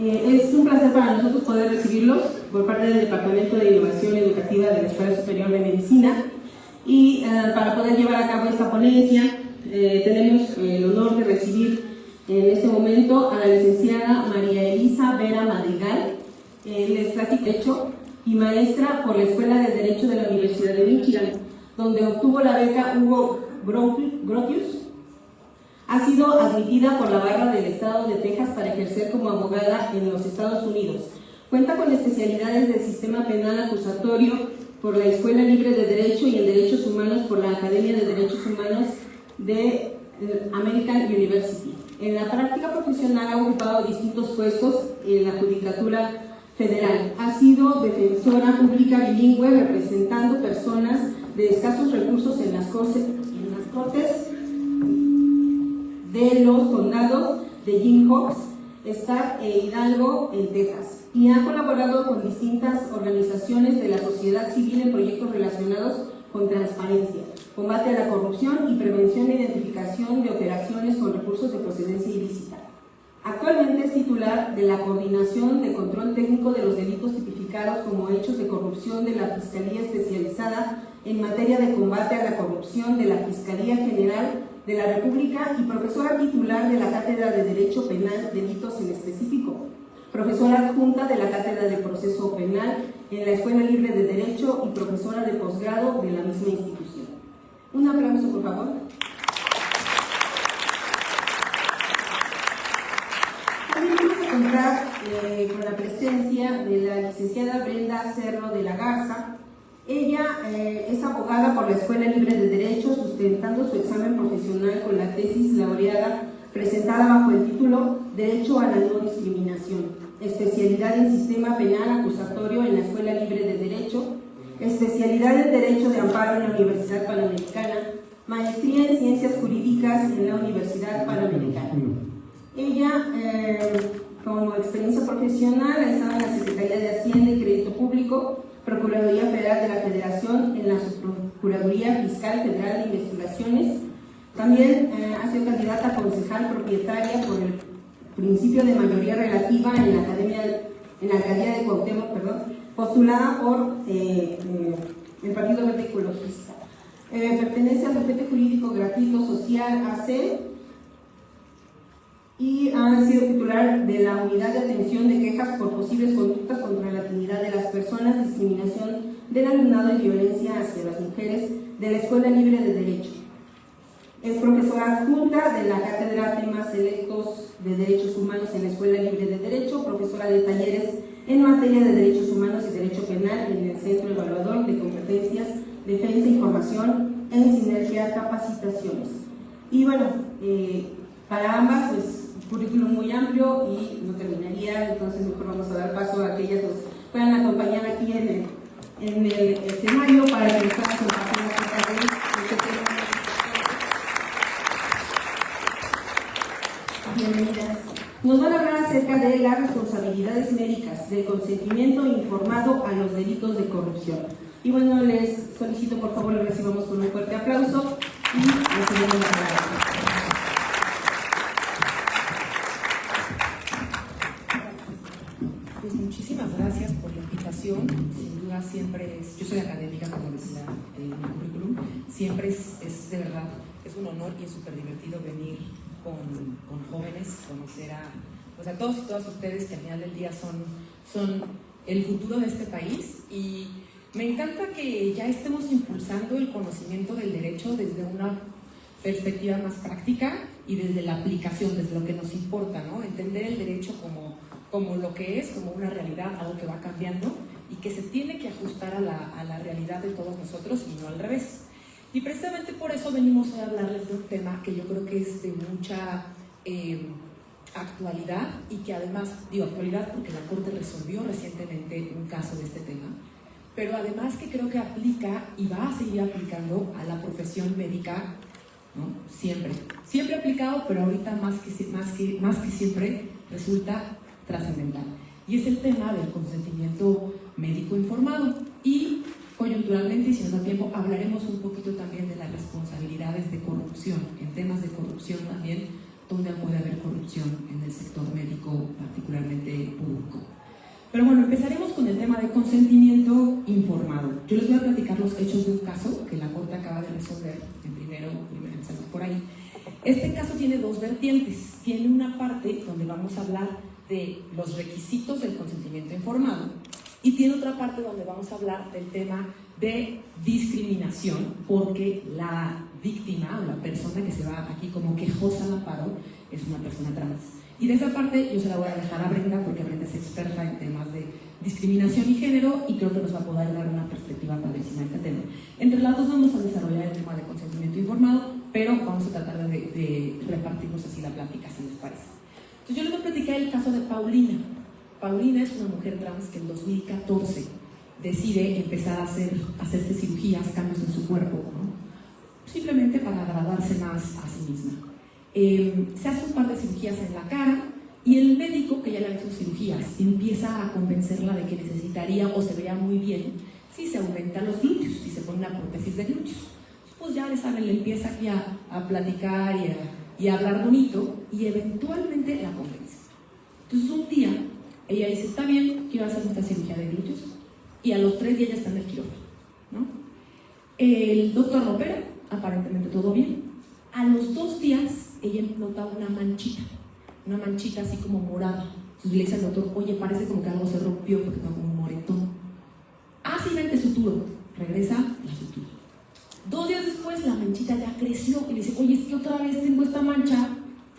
Es un placer para nosotros poder recibirlos por parte del Departamento de Innovación Educativa de la Escuela Superior de Medicina y para poder llevar a cabo esta ponencia tenemos el honor de recibir en este momento a la licenciada María Elisa Vera Madrigal. Es Derecho y maestra por la Escuela de Derecho de la Universidad de Michigan, donde obtuvo la beca Hugo Grotius. Ha sido admitida por la Barra del Estado de Texas para ejercer como abogada en los Estados Unidos. Cuenta con especialidades del Sistema Penal Acusatorio por la Escuela Libre de Derecho y en Derechos Humanos por la Academia de Derechos Humanos de American University. En la práctica profesional ha ocupado distintos puestos en la Judicatura Federal. Ha sido defensora pública bilingüe representando personas de escasos recursos en las cortes de los condados de Jim Hawks, Stark e Hidalgo en Texas, y ha colaborado con distintas organizaciones de la sociedad civil en proyectos relacionados con transparencia, combate a la corrupción y prevención e identificación de operaciones con recursos de procedencia ilícita. Actualmente es titular de la Coordinación de Control Técnico de los Delitos Tipificados como Hechos de Corrupción de la Fiscalía Especializada en Materia de Combate a la Corrupción de la Fiscalía General de la República y profesora titular de la Cátedra de Derecho Penal, Delitos en Específico, profesora adjunta de la Cátedra de Proceso Penal en la Escuela Libre de Derecho y profesora de posgrado de la misma institución. Un aplauso, por favor. También vamos a contar con la presencia de la licenciada Brenda Cerro de la Garza. Ella es abogada por la Escuela Libre de Derecho, sustentando su examen profesional con la tesis laureada presentada bajo el título Derecho a la no discriminación, especialidad en Sistema Penal Acusatorio en la Escuela Libre de Derecho, especialidad en Derecho de Amparo en la Universidad Panamericana, maestría en Ciencias Jurídicas en la Universidad Panamericana. Ella, como experiencia profesional, ha estado en la Secretaría de Hacienda y Crédito Público, Procuraduría Federal de la Federación, en la Subprocuraduría Fiscal Federal de Investigaciones. También ha sido candidata a concejal propietaria por el principio de mayoría relativa en la Alcaldía de Cuauhtémoc, postulada por el Partido Verde Ecologista. Pertenece al bufete jurídico gratuito social AC y ha sido titular de la Unidad de Atención de Quejas por Posibles Conductas contra la Dignidad de las Personas, Discriminación del Alumnado y Violencia hacia las Mujeres de la Escuela Libre de Derecho. Es profesora adjunta de la Cátedra Temas Selectos de Derechos Humanos en la Escuela Libre de Derecho, profesora de talleres en materia de Derechos Humanos y Derecho Penal en el Centro Evaluador de Competencias, Defensa e Información en Sinergia Capacitaciones. Y bueno, para ambas, pues, currículum muy amplio y no terminaría, entonces mejor vamos a dar paso a que ellas nos puedan acompañar aquí en el escenario para que nos puedan compartir acerca de este tema. Bienvenidas. Nos van a hablar acerca de las responsabilidades médicas del consentimiento informado a los delitos de corrupción. Y bueno, les solicito por favor lo recibamos con un fuerte aplauso y recibimos la palabra. Muchísimas gracias por la invitación. Sin duda siempre es, yo soy académica, como decía en mi currículum, siempre es de verdad, es un honor y es súper divertido venir con jóvenes, conocer a todos y todas ustedes que al final del día son el futuro de este país, y me encanta que ya estemos impulsando el conocimiento del derecho desde una perspectiva más práctica y desde la aplicación, desde lo que nos importa, ¿no? Entender el derecho como lo que es, como una realidad, algo que va cambiando y que se tiene que ajustar a la realidad de todos nosotros y no al revés. Y precisamente por eso venimos a hablarles de un tema que yo creo que es de mucha actualidad, y que además, digo actualidad porque la Corte resolvió recientemente un caso de este tema, pero además que creo que aplica y va a seguir aplicando a la profesión médica, ¿no? Siempre aplicado, pero ahorita más que siempre resulta trascendental, y es el tema del consentimiento médico informado. Y coyunturalmente, y si nos da tiempo, hablaremos un poquito también de las responsabilidades de corrupción. En temas de corrupción también donde puede haber corrupción en el sector médico, particularmente público. Pero bueno, empezaremos con el tema de consentimiento informado. Yo les voy a platicar los hechos de un caso que la Corte acaba de resolver. Primero empezamos por ahí. Este caso tiene dos vertientes. Tiene una parte donde vamos a hablar de los requisitos del consentimiento informado y tiene otra parte donde vamos a hablar del tema de discriminación, porque la víctima o la persona que se va aquí como quejosa al amparo es una persona trans. Y de esa parte yo se la voy a dejar a Brenda, porque Brenda es experta en temas de discriminación y género y creo que nos va a poder dar una perspectiva padrísima de este tema. Entre las dos vamos a desarrollar el tema de consentimiento informado, pero vamos a tratar de repartirnos así la plática, si les parece. Entonces yo les voy a platicar el caso de Paulina. Paulina es una mujer trans que en 2014 decide empezar a hacerse cirugías, cambios en su cuerpo, ¿no? Simplemente para agradarse más a sí misma. Se hace un par de cirugías en la cara y el médico que ya le ha hecho cirugías empieza a convencerla de que necesitaría o se vería muy bien si se aumentan los glúteos, si se pone una prótesis de glúteos. Pues ya le empieza aquí a platicar y a hablar bonito y eventualmente la convence. Entonces un día ella dice, está bien, quiero hacer esta cirugía de glúteos, y a los 3 días ya está en el quirófano, ¿no? El doctor lo opera, aparentemente todo bien. A los 2 días ella nota una manchita así como morada. Entonces le dice al doctor, oye, parece como que algo se rompió porque tengo como un moretón. Ah, sí, vente, suturo. Regresa, la sutura. 2 días después la manchita ya creció y le dice, oye, es que otra vez tengo esta mancha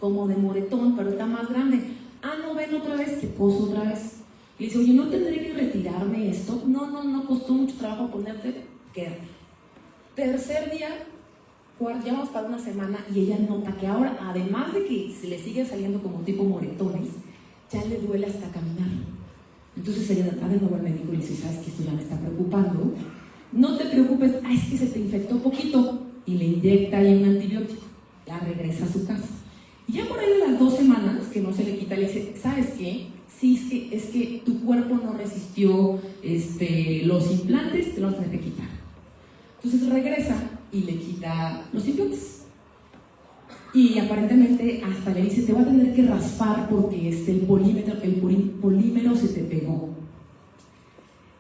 como de moretón, pero está más grande. Ah, no, ven otra vez, te coso otra vez. Le dice, oye, ¿no tendré que retirarme esto? No, costó mucho trabajo ponerte, quédate. Tercer día, ya vamos para una semana y ella nota que ahora, además de que se le sigue saliendo como tipo moretones, ya le duele hasta caminar. Entonces ella va de nuevo al médico y le dice, ¿sabes que esto ya me está preocupando? No te preocupes, es que se te infectó poquito, y le inyecta ahí un antibiótico. Ya regresa a su casa. Y ya por ahí de las 2 semanas que no se le quita, le dice, ¿sabes qué? Sí, es que tu cuerpo no resistió los implantes, te los vas a tener que quitar. Entonces regresa y le quita los implantes. Y aparentemente hasta le dice, te voy a tener que raspar porque el polímero se te pegó.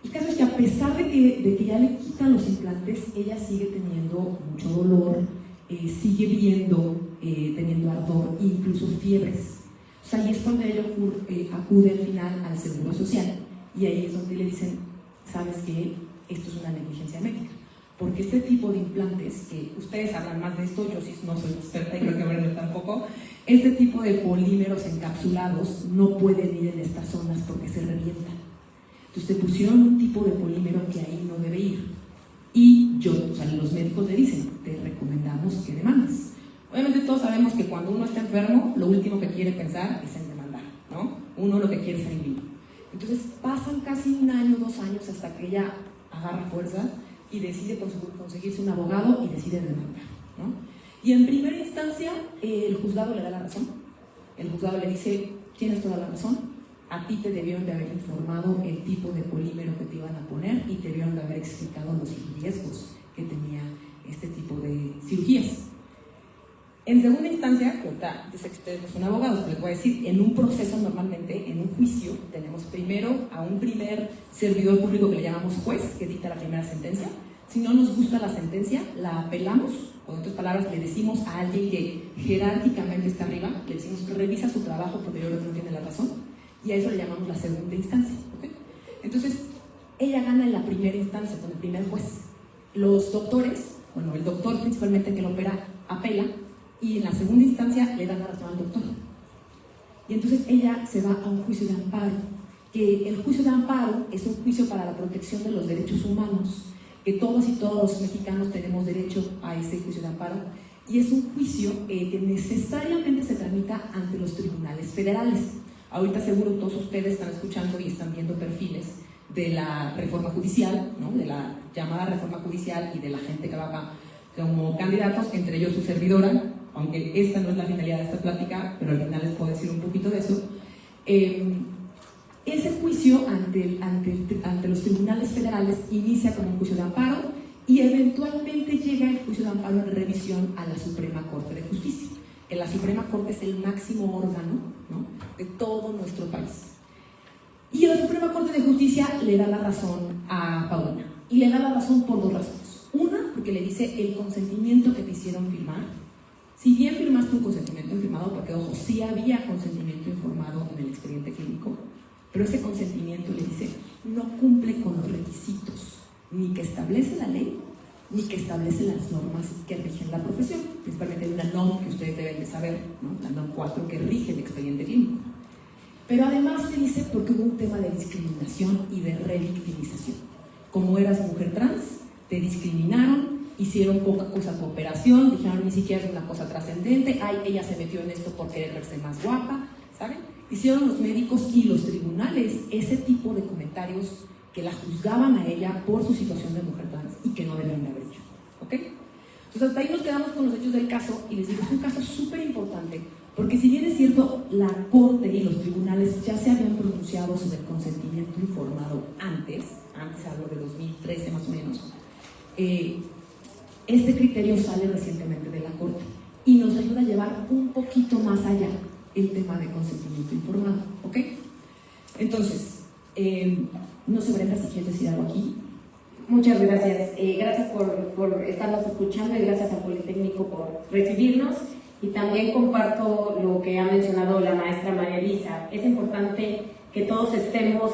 El caso es que a pesar de que ya le quitan los implantes, ella sigue teniendo mucho dolor, sigue teniendo ardor, incluso fiebres. O sea, ahí es cuando ella acude al final al Seguro Social, y ahí es donde le dicen, ¿sabes qué? Esto es una negligencia médica. Porque este tipo de implantes, que ustedes hablan más de esto, yo sí no soy experta y creo que Brenda tampoco, este tipo de polímeros encapsulados no pueden ir en estas zonas porque se revientan. Entonces te pusieron un tipo de polímero que ahí no debe ir. Y los médicos le dicen, te recomendamos que demandes. Obviamente todos sabemos que cuando uno está enfermo, lo último que quiere pensar es en demandar, ¿no? Uno lo que quiere es salir vivo. Entonces pasan casi 1 año, 2 años hasta que ella agarra fuerza y decide conseguirse un abogado y decide demandar, ¿no? Y en primera instancia el juzgado le da la razón. El juzgado le dice, tienes toda la razón, a ti te debieron de haber informado el tipo de polímero que te iban a poner y te debieron de haber explicado los riesgos que tenía este tipo de cirugías. En segunda instancia, dice que ustedes no son abogados, les voy a decir, en un proceso normalmente, en un juicio, tenemos primero a un primer servidor público que le llamamos juez, que dicta la primera sentencia. Si no nos gusta la sentencia, la apelamos, o en otras palabras, le decimos a alguien que jerárquicamente está arriba, le decimos que revisa su trabajo porque yo creo que no tiene la razón, y a eso le llamamos la segunda instancia, ¿okay? Entonces, ella gana en la primera instancia con el primer juez. Los doctores, el doctor principalmente que lo opera, apela, y en la segunda instancia le dan la razón al doctor. Y entonces ella se va a un juicio de amparo, que el juicio de amparo es un juicio para la protección de los derechos humanos, que todos y todos los mexicanos tenemos derecho a ese juicio de amparo, y es un juicio que necesariamente se tramita ante los tribunales federales. Ahorita seguro todos ustedes están escuchando y están viendo perfiles de la reforma judicial, ¿no? De la llamada reforma judicial y de la gente que va como candidatos, entre ellos su servidora, aunque esta no es la finalidad de esta plática, pero al final les puedo decir un poquito de eso. Ese juicio ante los tribunales federales inicia como un juicio de amparo y eventualmente llega el juicio de amparo en revisión a la Suprema Corte de Justicia. que la Suprema Corte es el máximo órgano, ¿no?, de todo nuestro país. Y la Suprema Corte de Justicia le da la razón a Paulina. Y le da la razón por dos razones. Una, porque le dice el consentimiento que te hicieron firmar. Si bien firmaste un consentimiento informado, porque ojo, sí había consentimiento informado en el expediente clínico, pero ese consentimiento, le dice, no cumple con los requisitos, ni que establece la ley, ni que establece las normas que rigen la profesión. Principalmente hay una NOM que ustedes deben de saber, ¿no?, la NOM 4, que rige el expediente clínico. Pero además le dice porque hubo un tema de discriminación y de revictimización. Como eras mujer trans, te discriminaron, hicieron poca cosa cooperación, dijeron ni siquiera es una cosa trascendente, ay, ella se metió en esto por querer verse más guapa, ¿saben? Hicieron los médicos y los tribunales ese tipo de comentarios que la juzgaban a ella por su situación de mujer trans y que no debían de haber hecho, ¿ok? Entonces hasta ahí nos quedamos con los hechos del caso y les digo, es un caso súper importante porque si bien es cierto, la Corte y los tribunales ya se habían pronunciado sobre el consentimiento informado antes hablo de 2013 más o menos, este criterio sale recientemente de la Corte y nos ayuda a llevar un poquito más allá el tema de consentimiento informado, ¿ok? Entonces, no sé, Brenda, si quieres decir algo aquí. Muchas gracias. Gracias por estarnos escuchando y gracias al Politécnico por recibirnos. Y también comparto lo que ha mencionado la maestra María Elisa. Es importante que todos estemos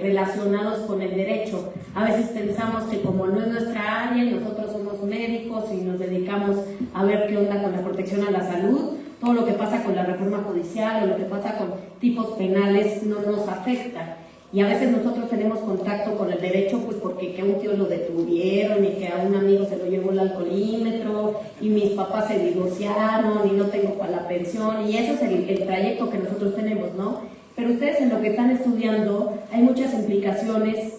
relacionados con el derecho. A veces pensamos que como no es nuestra área y nosotros somos médicos y nos dedicamos a ver qué onda con la protección a la salud, todo lo que pasa con la reforma judicial o lo que pasa con tipos penales no nos afecta. Y a veces nosotros tenemos contacto con el derecho pues porque que a un tío lo detuvieron y que a un amigo se lo llevó el alcoholímetro y mis papás se divorciaron y no tengo para la pensión, y eso es el trayecto que nosotros tenemos, ¿no? Pero ustedes en lo que están estudiando hay muchas implicaciones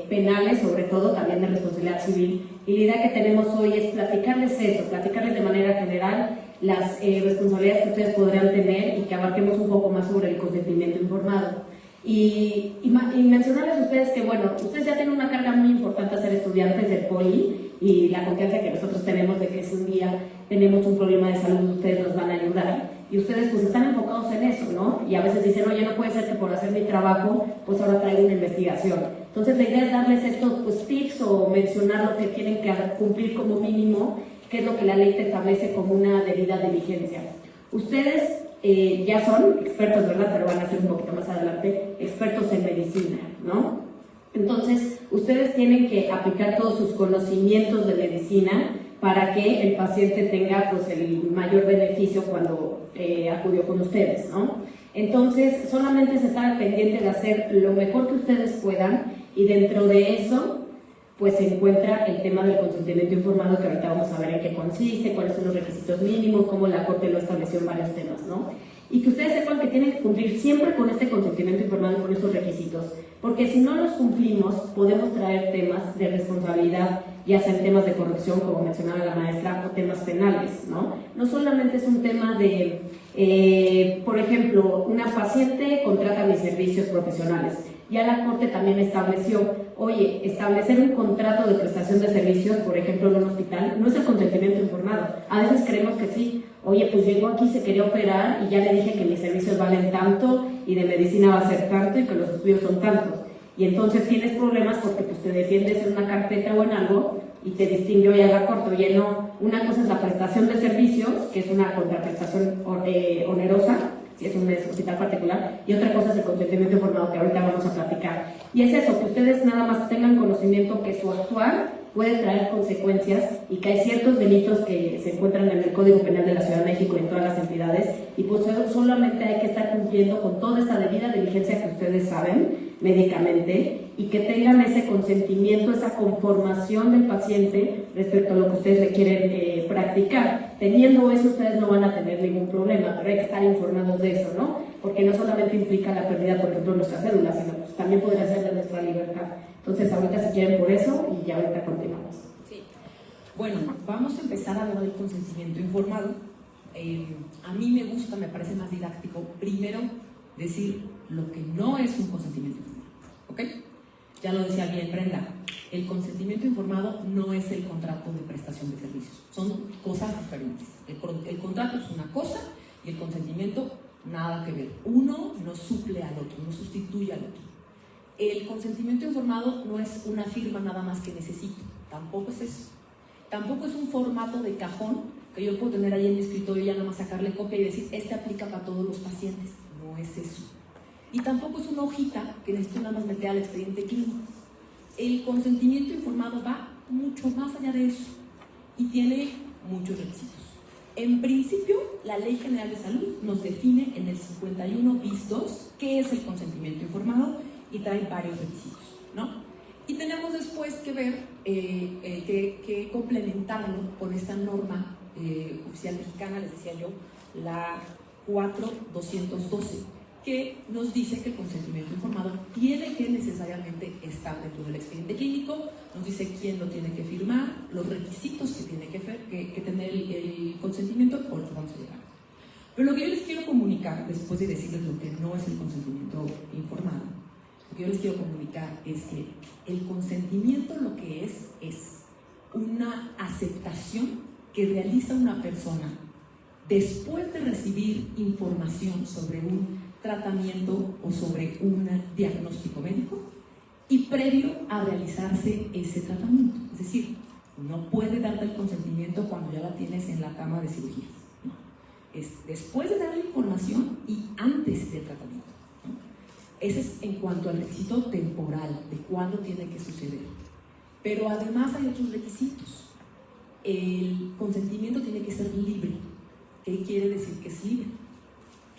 penales, sobre todo también de responsabilidad civil, y la idea que tenemos hoy es platicarles eso, platicarles de manera general las responsabilidades que ustedes podrán tener y que abarquemos un poco más sobre el consentimiento informado. Y mencionarles a ustedes que, bueno, ustedes ya tienen una carga muy importante a ser estudiantes del Poli y la confianza que nosotros tenemos de que si un día tenemos un problema de salud, ustedes nos van a ayudar. Y ustedes pues están enfocados en eso, ¿no? Y a veces dicen, oye, no puede ser que por hacer mi trabajo, pues ahora traigo una investigación. Entonces la idea es darles estos pues, tips o mencionar lo que tienen que cumplir como mínimo, que es lo que la ley te establece como una debida diligencia. Ustedes ya son expertos, ¿verdad? Pero van a ser un poquito más adelante expertos en medicina, ¿no? Entonces, ustedes tienen que aplicar todos sus conocimientos de medicina para que el paciente tenga pues, el mayor beneficio cuando acudió con ustedes, ¿no? Entonces, solamente se está pendiente de hacer lo mejor que ustedes puedan y dentro de eso pues se encuentra el tema del consentimiento informado, que ahorita vamos a ver en qué consiste, cuáles son los requisitos mínimos, cómo la Corte lo estableció en varios temas, ¿no? Y que ustedes sepan que tienen que cumplir siempre con este consentimiento informado y con estos requisitos, porque si no los cumplimos, podemos traer temas de responsabilidad, ya sean temas de corrupción, como mencionaba la maestra, o temas penales, ¿no? No solamente es un tema de, por ejemplo, una paciente contrata mis servicios profesionales. Ya la Corte también estableció, oye, establecer un contrato de prestación de servicios, por ejemplo, en un hospital, no es el consentimiento informado. A veces creemos que sí, oye, pues llegó aquí, se quería operar y ya le dije que mis servicios valen tanto y de medicina va a ser tanto y que los estudios son tantos. Y entonces tienes problemas porque pues, te defiendes en una carpeta o en algo y te distingue hoy a la Corte. Oye, no, una cosa es la prestación de servicios, que es una contraprestación onerosa, si es un hospital particular, y otra cosa es el consentimiento informado, que ahorita vamos a platicar. Y es eso, que ustedes nada más tengan conocimiento que su actuar puede traer consecuencias y que hay ciertos delitos que se encuentran en el Código Penal de la Ciudad de México y en todas las entidades, y pues solamente hay que estar cumpliendo con toda esta debida diligencia que ustedes saben médicamente, y que tengan ese consentimiento, esa conformación del paciente respecto a lo que ustedes le quieren practicar. Teniendo eso, ustedes no van a tener ningún problema, pero hay que estar informados de eso, ¿no? Porque no solamente implica la pérdida, por ejemplo, de nuestras cédulas, sino pues, también podría ser de nuestra libertad. Entonces, ahorita si quieren por eso, y ya ahorita continuamos. Sí. Bueno, vamos a empezar a hablar del consentimiento informado. A mí me gusta, me parece más didáctico, primero decir lo que no es un consentimiento informado, ¿ok? Ya lo decía bien Brenda, el consentimiento informado no es el contrato de prestación de servicios, son cosas diferentes. El contrato es una cosa y el consentimiento nada que ver. Uno no suple al otro, no sustituye al otro. El consentimiento informado no es una firma nada más que necesito, tampoco es eso. Tampoco es un formato de cajón que yo puedo tener ahí en mi escritorio y ya nada más sacarle copia y decir, este aplica para todos los pacientes. No es eso. Y tampoco es una hojita que necesito nada más meter al expediente clínico. El consentimiento informado va mucho más allá de eso y tiene muchos requisitos. En principio, la Ley General de Salud nos define en el 51 bis 2 qué es el consentimiento informado y trae varios requisitos, ¿no? Y tenemos después que ver, que complementarlo con esta norma oficial mexicana, les decía yo, la 4212, que nos dice que el consentimiento informado tiene que necesariamente estar dentro del expediente clínico, nos dice quién lo tiene que firmar, los requisitos que tiene que tener el consentimiento, por eso vamos a llegar. Pero lo que yo les quiero comunicar, después de decirles lo que no es el consentimiento informado, lo que yo les quiero comunicar es que el consentimiento lo que es una aceptación que realiza una persona después de recibir información sobre un tratamiento o sobre un diagnóstico médico y previo a realizarse ese tratamiento. Es decir, no puede darte el consentimiento cuando ya la tienes en la cama de cirugías. No. Es después de dar la información y antes del tratamiento. Ese es en cuanto al requisito temporal de cuándo tiene que suceder. Pero además hay otros requisitos. El consentimiento tiene que ser libre. ¿Qué quiere decir que es libre?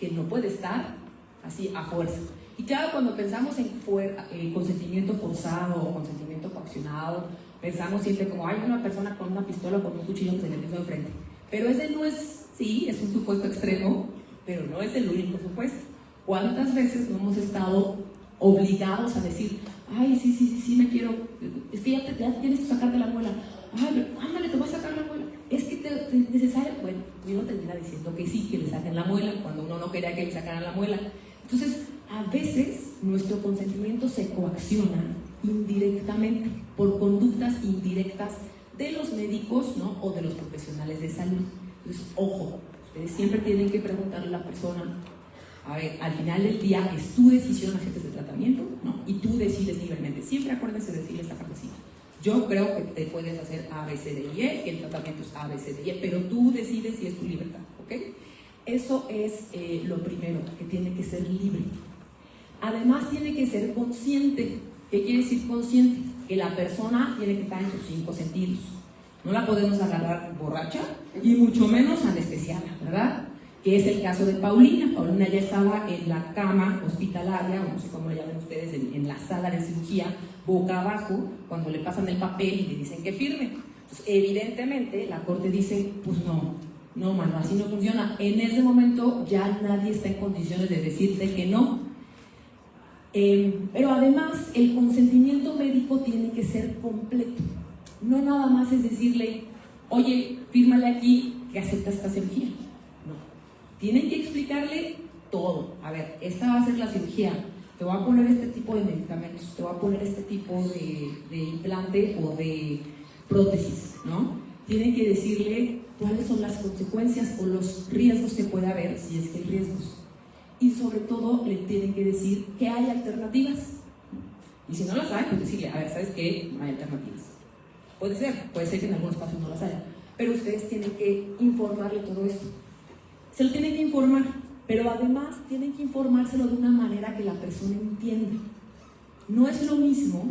Que no puede estar así a fuerza. Y claro, cuando pensamos en consentimiento forzado o consentimiento coaccionado, pensamos siempre como hay una persona con una pistola o con un cuchillo que se le puso enfrente. Pero ese no es, sí, es un supuesto extremo, pero no es el único supuesto. ¿Cuántas veces no hemos estado obligados a decir, ay, sí, me quiero, es que ya tienes que sacarte la muela, ay, ándale, te voy a sacar la muela, es que te es necesario? Bueno, uno termina diciendo que sí, que le saquen la muela, cuando uno no quería que le sacaran la muela. Entonces, a veces nuestro consentimiento se coacciona indirectamente, por conductas indirectas de los médicos, ¿no? O de los profesionales de salud. Entonces, ojo, ustedes siempre tienen que preguntarle a la persona, a ver, al final del día es tu decisión hacerte ese tratamiento, ¿no? Y tú decides libremente. Siempre acuérdense de decirle esta partecita. Yo creo que te puedes hacer A, B, C, D y E, que el tratamiento es A, B, C, D y E, pero tú decides si es tu libertad, ¿ok? Eso es lo primero, que tiene que ser libre. Además tiene que ser consciente. ¿Qué quiere decir consciente? Que la persona tiene que estar en sus 5 sentidos. No la podemos agarrar borracha y mucho menos anestesiada, ¿verdad? Que es el caso de Paulina. Paulina ya estaba en la cama hospitalaria, o no sé cómo le llaman ustedes, en la sala de cirugía, boca abajo, cuando le pasan el papel y le dicen que firme. Entonces, evidentemente, la corte dice, pues no, mano, así no funciona. En ese momento ya nadie está en condiciones de decirte que no. Pero además, el consentimiento médico tiene que ser completo. No nada más es decirle, oye, fírmale aquí que aceptas esta cirugía. Tienen que explicarle todo. A ver, esta va a ser la cirugía, te voy a poner este tipo de medicamentos, te voy a poner este tipo de implante o de prótesis, ¿no? Tienen que decirle cuáles son las consecuencias o los riesgos que puede haber, si es que hay riesgos. Y sobre todo, le tienen que decir que hay alternativas. Y si no las hay, pues decirle, a ver, ¿sabes qué? No hay alternativas. Puede ser que en algunos casos no las haya. Pero ustedes tienen que informarle todo esto. Se lo tienen que informar, pero además tienen que informárselo de una manera que la persona entienda. No es lo mismo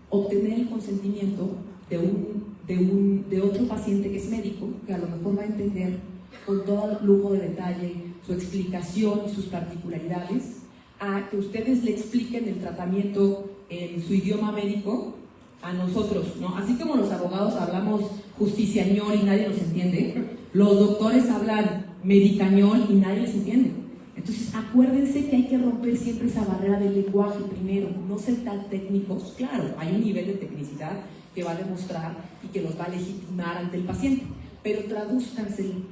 obtener el consentimiento de otro paciente que es médico, que a lo mejor va a entender con todo lujo de detalle su explicación y sus particularidades, a que ustedes le expliquen el tratamiento en su idioma médico a nosotros, ¿no? Así como los abogados hablamos justiciañol y nadie nos entiende, los doctores hablan medicañol y nadie les entiende. Entonces acuérdense que hay que romper siempre esa barrera del lenguaje primero, no ser tan técnicos. Claro, hay un nivel de tecnicidad que va a demostrar y que los va a legitimar ante el paciente, pero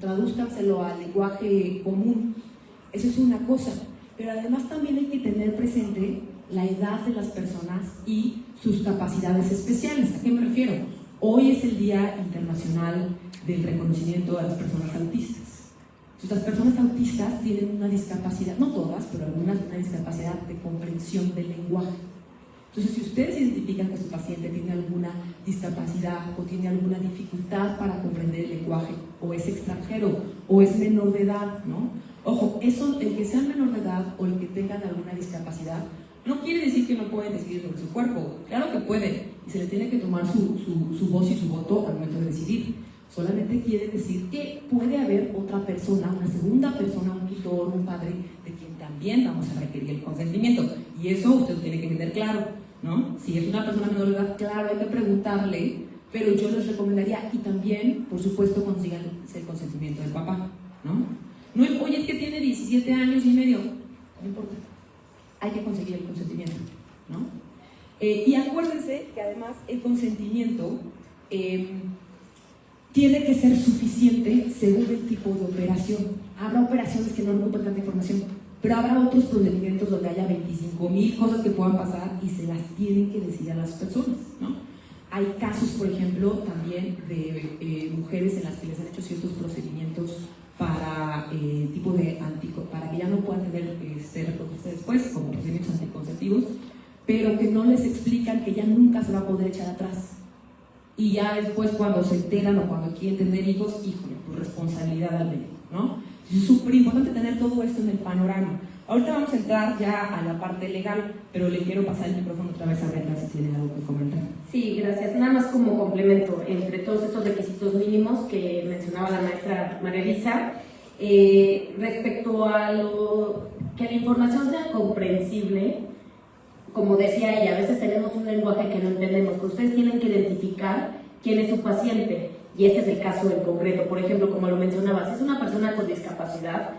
tradúzcanselo al lenguaje común. Eso es una cosa, pero además también hay que tener presente la edad de las personas y sus capacidades especiales. ¿A qué me refiero? Hoy es el Día Internacional del Reconocimiento de las Personas Autistas. Entonces, las personas autistas tienen una discapacidad, no todas, pero algunas, una discapacidad de comprensión del lenguaje. Entonces, si ustedes identifican que su paciente tiene alguna discapacidad o tiene alguna dificultad para comprender el lenguaje, o es extranjero, o es menor de edad, ¿no? Ojo, eso, el que sea menor de edad o el que tengan alguna discapacidad, no quiere decir que no pueden decidir sobre su cuerpo. Claro que pueden, y se les tiene que tomar su voz y su voto al momento de decidir. Solamente quiere decir que puede haber otra persona, una segunda persona, un tutor, un padre, de quien también vamos a requerir el consentimiento. Y eso usted tiene que tener claro, ¿no? Si es una persona menor de edad, claro, hay que preguntarle, pero yo les recomendaría, y también, por supuesto, consigan el consentimiento del papá, ¿no? No, oye, es que tiene 17 años y medio, no importa, hay que conseguir el consentimiento, ¿no? Y acuérdense que además el consentimiento tiene que ser suficiente según el tipo de operación. Habrá operaciones que no ocupan tanta información, pero habrá otros procedimientos donde haya 25,000 cosas que puedan pasar y se las tienen que decir a las personas, ¿no? Hay casos, por ejemplo, también de mujeres en las que les han hecho ciertos procedimientos para para que ya no puedan tener reproducirse después, como procedimientos anticonceptivos, pero que no les explican que ya nunca se va a poder echar atrás. Y ya después, cuando se enteran o cuando quieren tener hijos, híjole, pues responsabilidad al médico, ¿no? Es súper importante tener todo esto en el panorama. Ahorita vamos a entrar ya a la parte legal, pero le quiero pasar el micrófono otra vez a Brenda si tiene algo que comentar. Sí, gracias. Nada más como complemento entre todos estos requisitos mínimos que mencionaba la maestra María Elisa, respecto a que la información sea comprensible. Como decía ella, a veces tenemos un lenguaje que no entendemos, pero ustedes tienen que identificar quién es su paciente, y este es el caso en concreto. Por ejemplo, como lo mencionaba, si es una persona con discapacidad,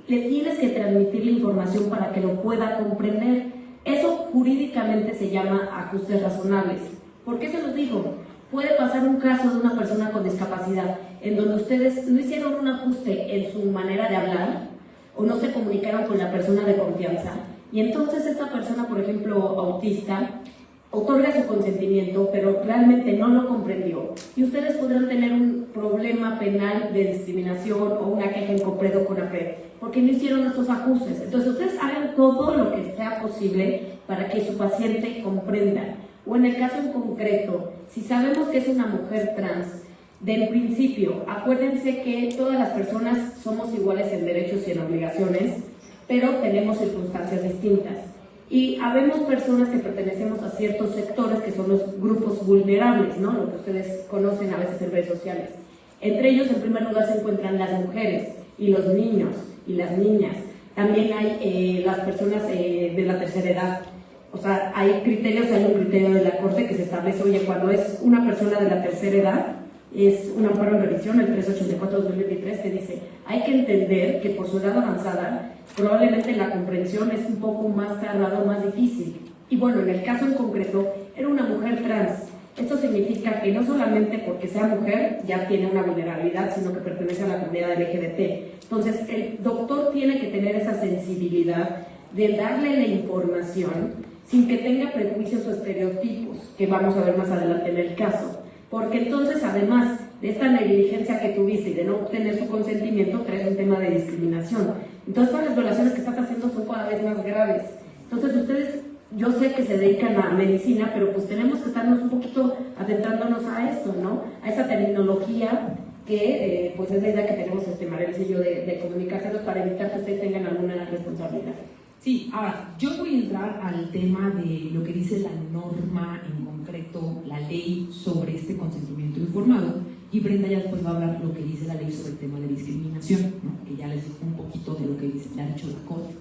le tienes que transmitir la información para que lo pueda comprender. Eso jurídicamente se llama ajustes razonables. ¿Por qué se los digo? Puede pasar un caso de una persona con discapacidad en donde ustedes no hicieron un ajuste en su manera de hablar o no se comunicaron con la persona de confianza, y entonces esta persona, por ejemplo, autista, otorga su consentimiento, pero realmente no lo comprendió, y ustedes podrán tener un problema penal de discriminación o una queja en concreto con APRED, porque no hicieron estos ajustes. Entonces ustedes hagan todo lo que sea posible para que su paciente comprenda. O en el caso en concreto, si sabemos que es una mujer trans, del principio, acuérdense que todas las personas somos iguales en derechos y en obligaciones, pero tenemos circunstancias distintas. Y habemos personas que pertenecemos a ciertos sectores que son los grupos vulnerables, ¿no? Lo que ustedes conocen a veces en redes sociales. Entre ellos, en primer lugar, se encuentran las mujeres y los niños y las niñas. También hay las personas de la tercera edad. O sea, hay un criterio de la Corte que se establece, oye, cuando es una persona de la tercera edad, es un amparo en revisión, el 384/2023, que dice, hay que entender que por su edad avanzada, probablemente la comprensión es un poco más tardada, más difícil. Y bueno, en el caso en concreto, era una mujer trans. Esto significa que no solamente porque sea mujer ya tiene una vulnerabilidad, sino que pertenece a la comunidad LGBT. Entonces, el doctor tiene que tener esa sensibilidad de darle la información sin que tenga prejuicios o estereotipos, que vamos a ver más adelante en el caso. Porque entonces, además de esta negligencia que tuviste y de no obtener su consentimiento, traes un tema de discriminación. Entonces, todas las violaciones que estás haciendo son cada vez más graves. Entonces, ustedes, yo sé que se dedican a medicina, pero pues tenemos que estarnos un poquito adentrándonos a esto, ¿no? A esa terminología que, pues es la idea que tenemos María Elisa y yo de comunicárselos para evitar que ustedes tengan alguna responsabilidad. Sí, ahora, yo voy a entrar al tema de lo que dice la norma en concreto, la ley sobre este consentimiento informado, y Brenda ya después va a hablar lo que dice la ley sobre el tema de discriminación, ¿no? Que ya les dijo un poquito de lo que dice, le ha dicho la Corte.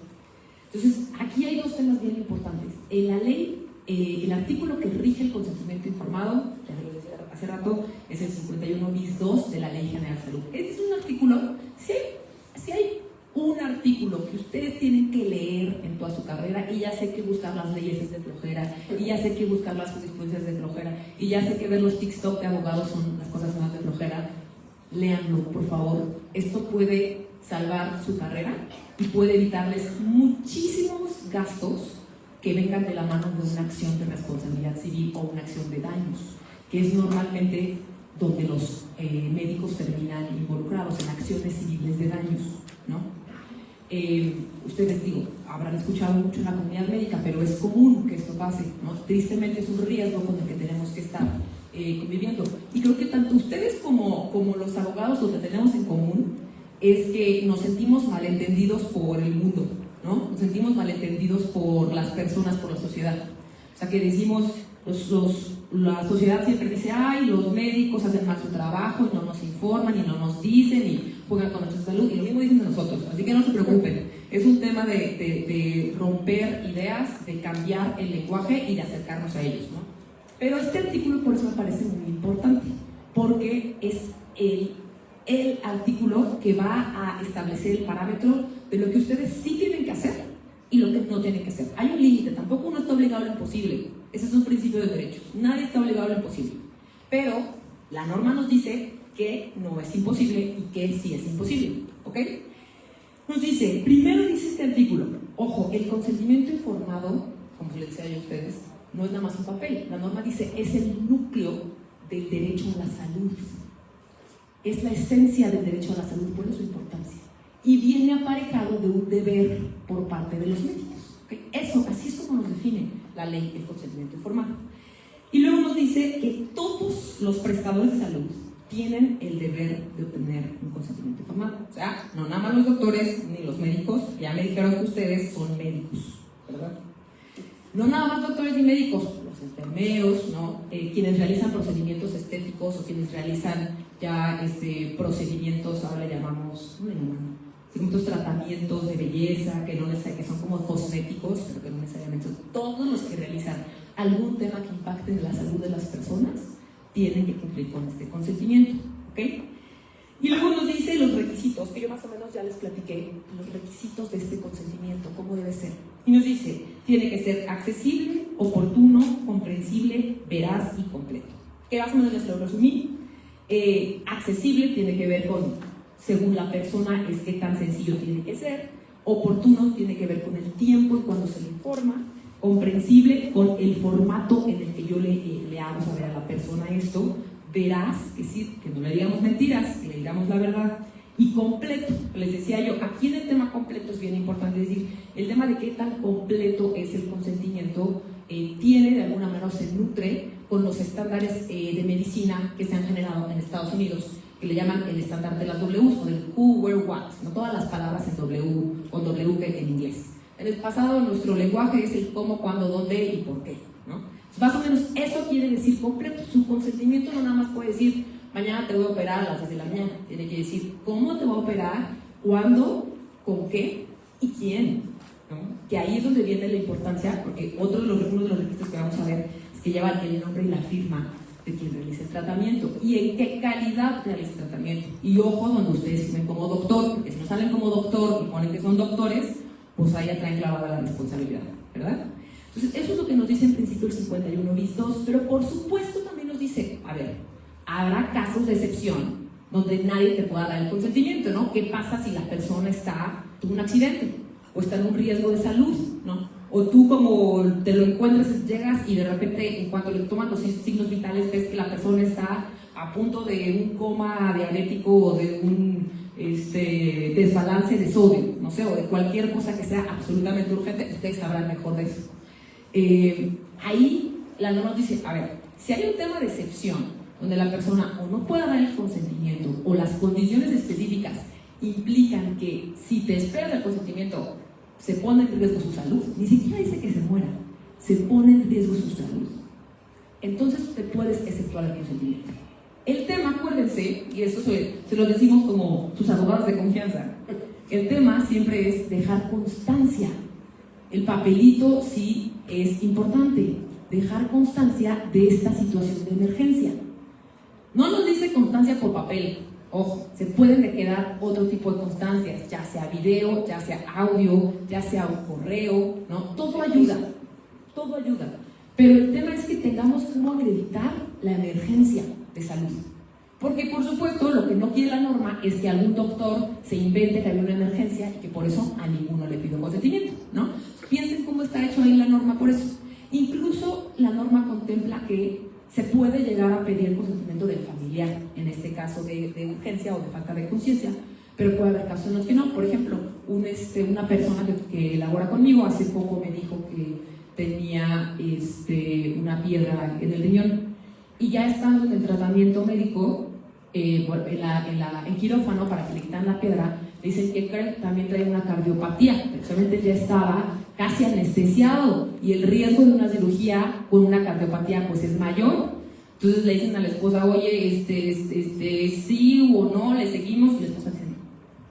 Entonces, aquí hay dos temas bien importantes. En la ley, el artículo que rige el consentimiento informado, ya lo decía hace rato, es el 51 bis 2 de la Ley General de Salud. Este es un artículo, si hay un artículo que ustedes tienen que leer en toda su carrera, y ya sé que buscar las leyes es de flojera, y ya sé que buscar las jurisprudencias es de flojera, y ya sé que ver los TikTok de abogados son las cosas más de flojera, léanlo, por favor. Esto puede salvar su carrera y puede evitarles muchísimos gastos que vengan de la mano de una acción de responsabilidad civil o una acción de daños, que es normalmente donde los médicos terminan involucrados en acciones civiles de daños, ¿no? Ustedes, digo, habrán escuchado mucho en la comunidad médica, pero es común que esto pase, ¿no? Tristemente es un riesgo con el que tenemos que estar conviviendo. Y creo que tanto ustedes como los abogados lo que tenemos en común es que nos sentimos malentendidos por el mundo, ¿no? Nos sentimos malentendidos por las personas, por la sociedad. O sea, que decimos, la sociedad siempre dice, ay, los médicos hacen mal su trabajo y no nos informan y no nos dicen y juegan con nuestra salud, y lo mismo dicen de nosotros, así que no se preocupen. Es un tema de romper ideas, de cambiar el lenguaje y de acercarnos a ellos, ¿no? Pero este artículo por eso me parece muy importante, porque es el artículo que va a establecer el parámetro de lo que ustedes sí tienen que hacer y lo que no tienen que hacer. Hay un límite, tampoco uno está obligado a lo imposible. Ese es un principio de derecho. Nadie está obligado a lo imposible. Pero la norma nos dice que no es imposible y que sí es imposible. ¿Ok? Nos dice, primero dice este artículo, ojo, el consentimiento informado, como les decía yo a ustedes, no es nada más un papel. La norma dice, es el núcleo del derecho a la salud. Es la esencia del derecho a la salud, por eso su importancia. Y viene aparejado de un deber por parte de los médicos. ¿Okay? Eso, así es como nos define la ley, el consentimiento informado. Y luego nos dice que todos los prestadores de salud tienen el deber de obtener un consentimiento informado. O sea, no nada más los doctores ni los médicos, ya me dijeron que ustedes son médicos, ¿verdad? No nada más doctores y médicos, los enfermeros, ¿no? Quienes realizan procedimientos estéticos o quienes realizan ya procedimientos, ahora le llamamos, ¿cómo le llaman? Ciertos tratamientos de belleza que son como cosméticos, pero que no necesariamente son. Todos los que realizan algún tema que impacte en la salud de las personas tienen que cumplir con este consentimiento, ¿ok? Y luego nos dice los requisitos, que yo más o menos ya les platiqué, los requisitos de este consentimiento, cómo debe ser. Y nos dice, tiene que ser accesible, oportuno, comprensible, veraz y completo. Que más o menos les lo resumí. Accesible tiene que ver con, según la persona, es qué tan sencillo tiene que ser. Oportuno tiene que ver con el tiempo y cuando se le informa. Comprensible con el formato en el que yo le hago saber a la persona esto. Veraz, que sí, que no le digamos mentiras, que le digamos la verdad. Y completo, les decía yo, aquí en el tema completo es bien importante decir, el tema de qué tan completo es el consentimiento tiene de alguna manera, se nutre con los estándares de medicina que se han generado en Estados Unidos, que le llaman el estándar de las Ws o del who, where, what, no todas las palabras en W o W en inglés. En el pasado nuestro lenguaje es el cómo, cuándo, dónde y por qué, ¿no? Más o menos eso quiere decir completo. Su consentimiento no nada más puede decir mañana te voy a operar a las 10 de la mañana, tiene que decir cómo te voy a operar, cuándo, con qué y quién, ¿no? Que ahí es donde viene la importancia, porque uno de los requisitos que vamos a ver es que lleva el nombre y la firma de quien realiza el tratamiento y en qué calidad realiza el tratamiento. Y ojo, donde ustedes firmen como doctor, porque si no salen como doctor y ponen que son doctores, pues ahí ya traen clavada la responsabilidad, ¿verdad? Entonces, eso es lo que nos dice en principio el 51 bis 2, pero por supuesto también nos dice, a ver, habrá casos de excepción donde nadie te pueda dar el consentimiento, ¿no? ¿Qué pasa si la persona tuvo un accidente o está en un riesgo de salud, ¿no? O tú como te lo encuentras, llegas y de repente en cuanto le toman los signos vitales ves que la persona está a punto de un coma diabético o de un desbalance de sodio, no sé, o de cualquier cosa que sea absolutamente urgente, ustedes sabrán mejor de eso. Ahí la norma dice, a ver, si hay un tema de excepción donde la persona o no pueda dar el consentimiento o las condiciones específicas implican que si te esperas el consentimiento se pone en riesgo su salud, ni siquiera dice que se muera, se pone en riesgo su salud, entonces te puedes exceptuar el consentimiento. El tema, acuérdense, y eso se lo decimos como sus abogados de confianza, el tema siempre es dejar constancia. El papelito sí es importante, dejar constancia de esta situación de emergencia. No nos dice constancia por papel, ojo, se pueden quedar otro tipo de constancias, ya sea video, ya sea audio, ya sea un correo, ¿no? Todo ayuda, pero el tema es que tengamos cómo acreditar la emergencia de salud. Porque por supuesto lo que no quiere la norma es que algún doctor se invente que hay una emergencia y que por eso a ninguno le pido consentimiento, ¿no? Piensen cómo está hecho ahí la norma por eso. Incluso la norma contempla que se puede llegar a pedir el consentimiento del familiar, en este caso de urgencia o de falta de conciencia, pero puede haber casos en los que no. Por ejemplo, una persona que labora conmigo hace poco me dijo que tenía una piedra en el riñón y ya estando en el tratamiento médico, en quirófano para que le quitan la piedra, le dicen que también trae una cardiopatía, precisamente ya estaba casi anestesiado y el riesgo de una cirugía con una cardiopatía pues es mayor. Entonces le dicen a la esposa, oye, sí o no, le seguimos, y la esposa dice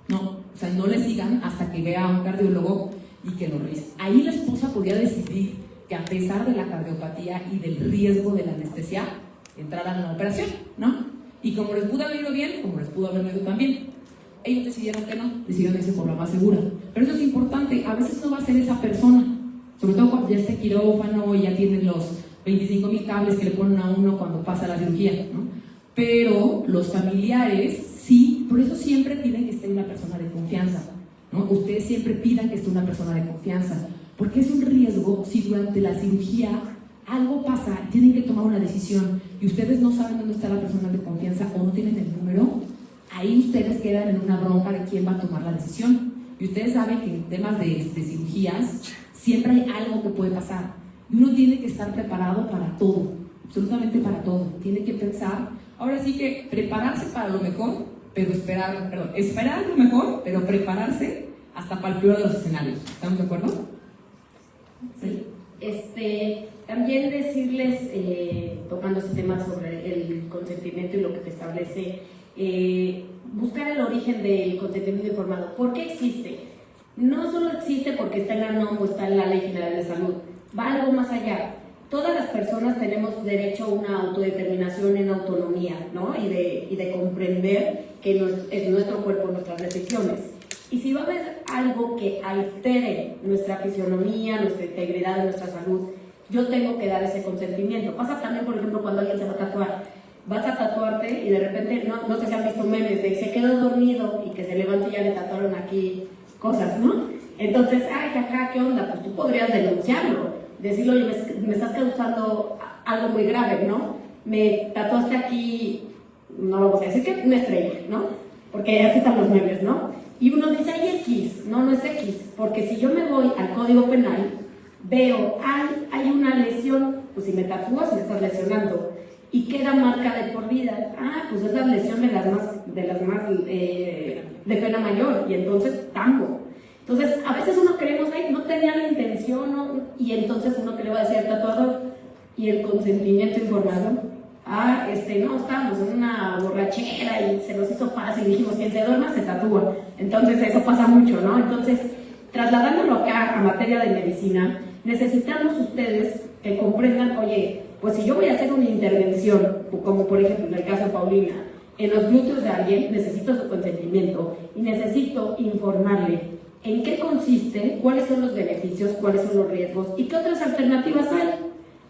no, o sea, no le sigan hasta que vea a un cardiólogo y que lo revise. Ahí la esposa podría decidir que a pesar de la cardiopatía y del riesgo de la anestesia, entraran a la operación, ¿no? Y como les pudo haber ido bien, como les pudo haber ido también, ellos decidieron que no, decidieron irse por la más segura. Pero eso es importante, a veces no va a ser esa persona, sobre todo cuando ya esté quirófano y ya tienen los 25,000 cables que le ponen a uno cuando pasa la cirugía, ¿no? Pero los familiares sí, por eso siempre piden que esté una persona de confianza, ¿no? Ustedes siempre pidan que esté una persona de confianza, porque es un riesgo si durante la cirugía algo pasa, tienen que tomar una decisión y ustedes no saben dónde está la persona de confianza o no tienen el número. Ahí ustedes quedan en una bronca de quién va a tomar la decisión. Y ustedes saben que en temas de cirugías siempre hay algo que puede pasar. Y uno tiene que estar preparado para todo, absolutamente para todo. Tiene que pensar, ahora sí que prepararse para lo mejor, pero esperar lo mejor, pero prepararse hasta para el peor de los escenarios. ¿Estamos de acuerdo? Sí. También decirles, tocando este tema sobre el consentimiento y lo que te establece, buscar el origen del consentimiento informado. ¿Por qué existe? No solo existe porque está en la NOM o está en la Ley General de Salud, va algo más allá. Todas las personas tenemos derecho a una autodeterminación en autonomía, ¿no? Y de comprender que es nuestro cuerpo, nuestras decisiones. Y si va a haber algo que altere nuestra fisionomía, nuestra integridad, nuestra salud, yo tengo que dar ese consentimiento. Pasa también, por ejemplo, cuando alguien se va a tatuar. Vas a tatuarte y de repente, no sé si han visto memes de se quedó dormido y que se levantó y ya le tatuaron aquí cosas, ¿no? Entonces, ay, jaja, ¿qué onda? Pues tú podrías denunciarlo, decirle, oye, me estás causando algo muy grave, ¿no? Me tatuaste aquí, no vamos a decir que una estrella, ¿no? Porque así están los memes, ¿no? Y uno dice, hay X, no es X, porque si yo me voy al Código Penal, veo, hay una lesión, pues si me tatúas me estás lesionando, y queda marca de por vida, pues es la lesión de las más de pena mayor, y entonces tambo. Entonces, a veces uno creemos, ay, no tenía la intención, ¿no? Y entonces uno que le va a decir al tatuador, y el consentimiento informado, no, estábamos en una borrachera y se nos hizo fácil, dijimos, quien se duerma se tatúa. Entonces eso pasa mucho, ¿no? Entonces, trasladándolo acá a materia de medicina, necesitamos ustedes que comprendan, oye, pues si yo voy a hacer una intervención, como por ejemplo en el caso de Paulina, en los glúteos de alguien, necesito su consentimiento y necesito informarle en qué consiste, cuáles son los beneficios, cuáles son los riesgos y qué otras alternativas hay.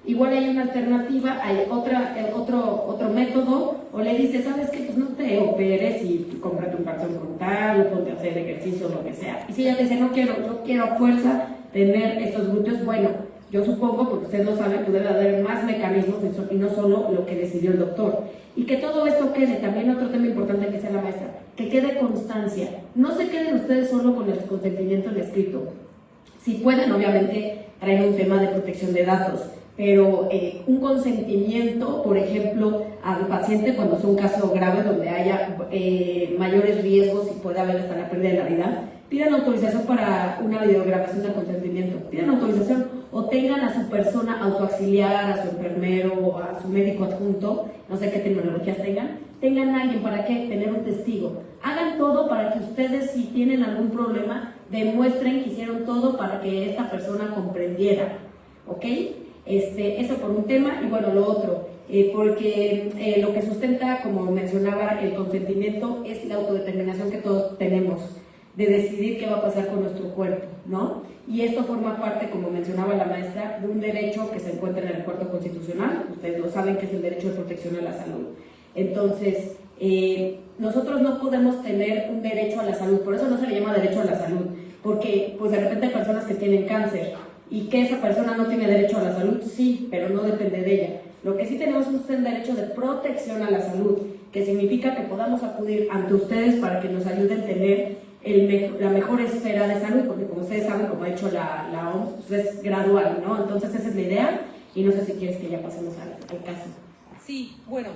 Igual hay una alternativa, hay otro método, o le dices, ¿sabes qué? Pues no te operes y cómprate un calzón frontal o ponte a hacer ejercicio o lo que sea. Y si ella dice, yo quiero a fuerza tener estos glúteos, bueno, yo supongo, porque usted lo sabe, que debe haber más mecanismos y no solo lo que decidió el doctor. Y que todo esto quede, también otro tema importante que sea la maestra, que quede constancia. No se queden ustedes solo con el consentimiento en escrito. Si pueden, obviamente, traer un tema de protección de datos, pero un consentimiento, por ejemplo, al paciente cuando es un caso grave donde haya mayores riesgos y puede haber hasta la pérdida de la vida, pidan autorización para una videograbación de consentimiento, pidan autorización o tengan a su persona, a su auxiliar, a su enfermero, a su médico adjunto, no sé qué terminologías tengan a alguien para que tener un testigo. Hagan todo para que ustedes, si tienen algún problema, demuestren que hicieron todo para que esta persona comprendiera, ¿ok? Eso por un tema. Y bueno, lo otro, porque lo que sustenta, como mencionaba, el consentimiento es la autodeterminación que todos tenemos de decidir qué va a pasar con nuestro cuerpo, ¿no? Y esto forma parte, como mencionaba la maestra, de un derecho que se encuentra en el Cuarto Constitucional. Ustedes lo saben, que es el derecho de protección a la salud. Entonces, nosotros no podemos tener un derecho a la salud, por eso no se le llama derecho a la salud. porque pues de repente hay personas que tienen cáncer y que esa persona no tiene derecho a la salud, sí, pero no depende de ella. Lo que sí tenemos es un derecho de protección a la salud, que significa que podamos acudir ante ustedes para que nos ayuden a tener la mejor esfera de salud, porque como ustedes saben, como ha dicho la OMS, pues es gradual, ¿no? Entonces esa es la idea, y no sé si quieres que ya pasemos al caso. Sí, bueno,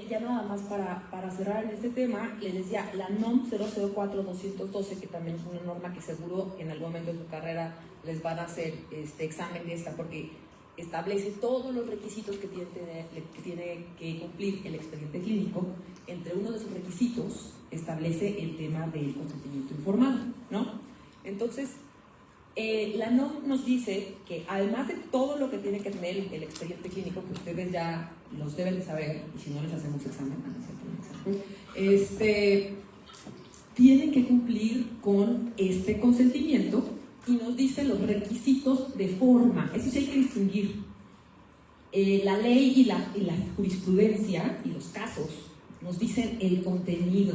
ya nada más para cerrar en este tema, les decía, la NOM 004-212, que también es una norma que seguro en algún momento de su carrera les van a hacer examen de esta, porque establece todos los requisitos que tiene que cumplir el expediente clínico. Entre uno de sus requisitos establece el tema del consentimiento informado, ¿no? Entonces, la NOM nos dice que además de todo lo que tiene que tener el expediente clínico, que ustedes ya los deben de saber, y si no les hacemos examen, tienen que cumplir con este consentimiento, y nos dice los requisitos de forma. Eso sí hay que distinguir. La ley y la jurisprudencia y los casos nos dicen el contenido,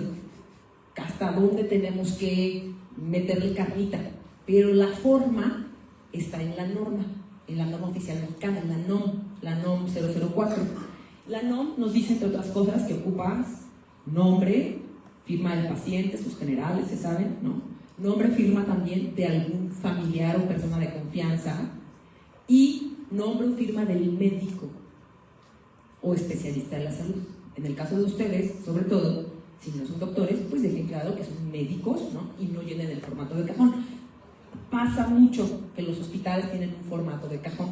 hasta dónde tenemos que meterle carnita, pero la forma está en la norma oficial mexicana, en la NOM 004. La NOM nos dice, entre otras cosas, que ocupas nombre, firma del paciente, sus generales, se saben, ¿no? Nombre, firma también de algún familiar o persona de confianza, y nombre o firma del médico o especialista de la salud. En el caso de ustedes, sobre todo, si no son doctores, pues dejen claro que son médicos, ¿no? Y no llenen el formato de cajón. Pasa mucho que los hospitales tienen un formato de cajón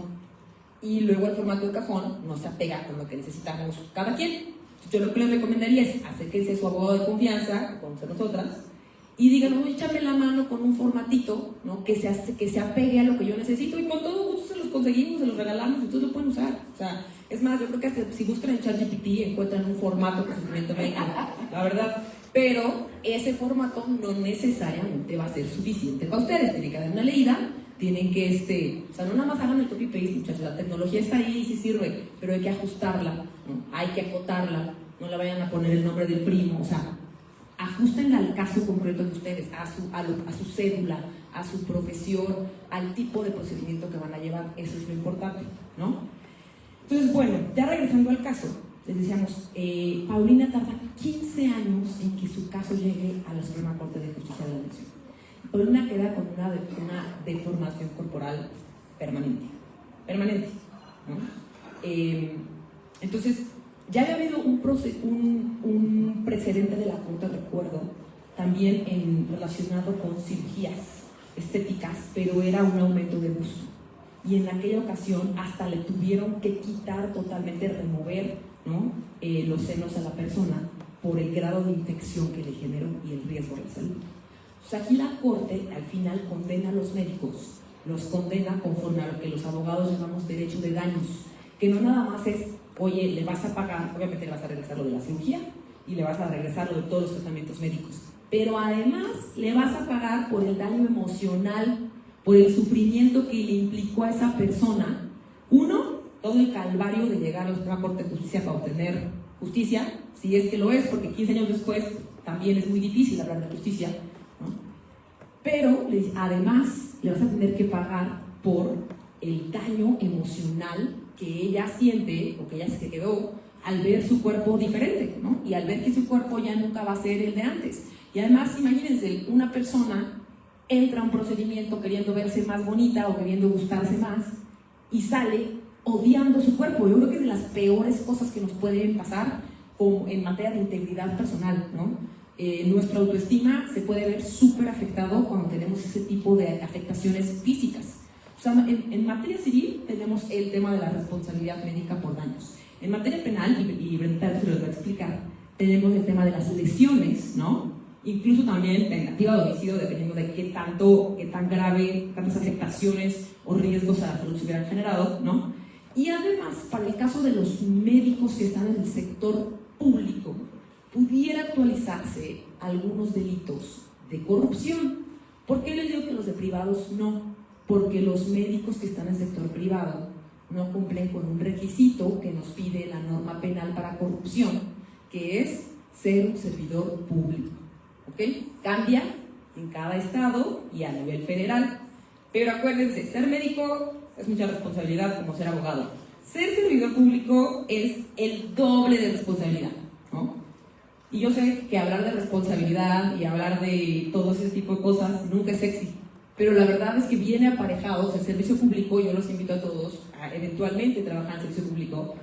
y luego el formato de cajón no se apega con lo que necesitamos cada quien. Yo lo que les recomendaría es acérquense a su abogado de confianza, como son nosotras, y digan, oye, échame la mano con un formatito, ¿no? que se apegue a lo que yo necesito, y con todo gusto se los conseguimos, se los regalamos, y todos lo pueden usar. O sea, es más, yo creo que hasta si buscan en ChatGPT encuentran un formato de consentimiento médico, la verdad. Pero ese formato no necesariamente va a ser suficiente para ustedes. Tienen que dar una leída, tienen que, o sea, no nada más hagan el copy-paste, muchachos, la tecnología está ahí y sí sirve, pero hay que ajustarla, ¿no? Hay que acotarla, no le vayan a poner el nombre del primo, o sea, ajustenla al caso concreto de ustedes, a su cédula, a su profesión, al tipo de procedimiento que van a llevar. Eso es lo importante, ¿no? Entonces, bueno, ya regresando al caso, les decíamos, Paulina tarda 15 años en que su caso llegue a la Suprema Corte de Justicia de la Nación. Paulina queda con una deformación corporal permanente, ¿no? Entonces, ya había habido un precedente de la Corte, recuerdo, también relacionado con cirugías estéticas, pero era un aumento de busto. Y en aquella ocasión hasta le tuvieron que quitar totalmente, remover, ¿no? Los senos a la persona por el grado de infección que le generó y el riesgo de la salud. O sea, aquí la Corte al final condena a los médicos, los condena conforme a lo que los abogados llamamos derecho de daños, que no nada más es, oye, le vas a pagar, obviamente le vas a regresar lo de la cirugía y le vas a regresar lo de todos los tratamientos médicos, pero además le vas a pagar por el daño emocional, por el sufrimiento que le implicó a esa persona. Uno, todo el calvario de llegar a la Suprema Corte de Justicia para obtener justicia, si es que lo es, porque 15 años después también es muy difícil hablar de justicia, ¿no? Pero además le vas a tener que pagar por el daño emocional que ella siente o que ella se quedó al ver su cuerpo diferente, ¿no? Y al ver que su cuerpo ya nunca va a ser el de antes. Y además, imagínense, una persona entra a un procedimiento queriendo verse más bonita o queriendo gustarse más y sale odiando su cuerpo. Yo creo que es de las peores cosas que nos pueden pasar en materia de integridad personal, ¿no? Nuestra autoestima se puede ver súper afectado cuando tenemos ese tipo de afectaciones físicas. O sea, en materia civil tenemos el tema de la responsabilidad médica por daños. En materia penal, y Brenda se los va a explicar, tenemos el tema de las lesiones, ¿no? Incluso también tentativa de homicidio, dependiendo de qué tan grave, tantas afectaciones o riesgos a la salud se hubieran generado, ¿no? Y además, para el caso de los médicos que están en el sector público, pudiera actualizarse algunos delitos de corrupción. ¿Por qué les digo que los de privados no? Porque los médicos que están en el sector privado no cumplen con un requisito que nos pide la norma penal para corrupción, que es ser un servidor público. ¿Ok? Cambia en cada estado y a nivel federal. Pero acuérdense, ser médico es mucha responsabilidad como ser abogado. Ser servidor público es el doble de responsabilidad, ¿no? Y yo sé que hablar de responsabilidad y hablar de todo ese tipo de cosas nunca es sexy, pero la verdad es que viene aparejado. O sea, el servicio público, yo los invito a todos a eventualmente trabajar en el servicio público,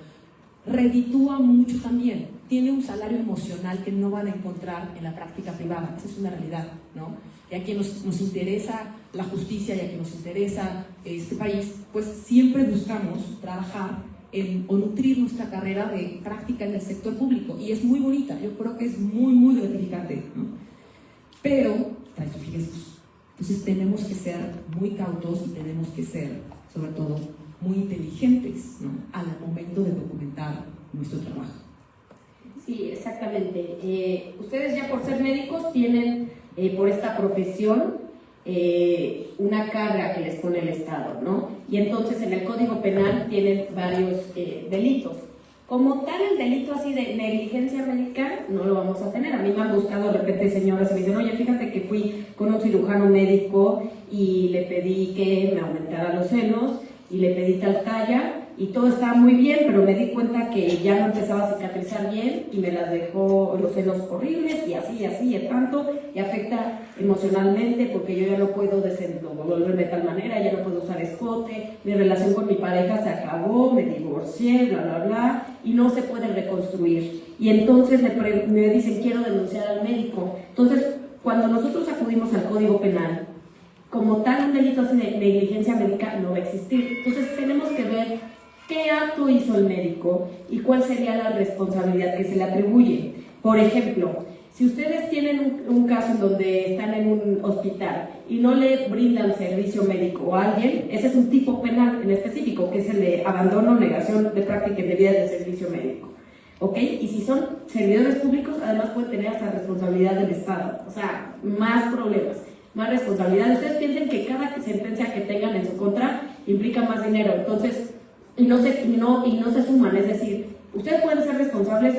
reditúa mucho también. Tiene un salario emocional que no van a encontrar en la práctica privada. Esa es una realidad, ¿no? Y a quien nos interesa la justicia y a quien nos interesa este país, pues siempre buscamos trabajar o nutrir nuestra carrera de práctica en el sector público. Y es muy bonita, yo creo que es muy, muy gratificante, ¿no? Pero trae sus riesgos. Entonces tenemos que ser muy cautos y tenemos que ser, sobre todo, muy inteligentes, ¿no?, al momento de documentar nuestro trabajo. Sí, exactamente. Ustedes ya por ser médicos tienen, por esta profesión, una carga que les pone el Estado, ¿no? Y entonces en el Código Penal tienen varios delitos. Como tal, el delito así de negligencia médica no lo vamos a tener. A mí me han buscado de repente señoras y me dicen, oye, fíjate que fui con un cirujano médico y le pedí que me aumentara los senos y le pedí tal talla y todo estaba muy bien, pero me di cuenta que ya no empezaba a cicatrizar bien y me las dejó los senos horribles y así, y tanto, y afecta emocionalmente porque yo ya no puedo desenvolverme de tal manera, ya no puedo usar escote, mi relación con mi pareja se acabó, me divorcié, bla, bla, bla, y no se puede reconstruir. Y entonces me dicen, quiero denunciar al médico. Entonces, cuando nosotros acudimos al Código Penal, como tal un delito de negligencia médica no va a existir. Entonces tenemos que ver qué acto hizo el médico y cuál sería la responsabilidad que se le atribuye. Por ejemplo, si ustedes tienen un caso en donde están en un hospital y no le brindan servicio médico a alguien, ese es un tipo penal en específico, que es el de abandono o negación de práctica indebida de servicio médico. ¿Ok? Y si son servidores públicos, además pueden tener hasta responsabilidad del Estado. O sea, más problemas, más responsabilidad. Ustedes piensen que cada sentencia que tengan en su contra implica más dinero, entonces, y no se suman. Es decir, ustedes pueden ser responsables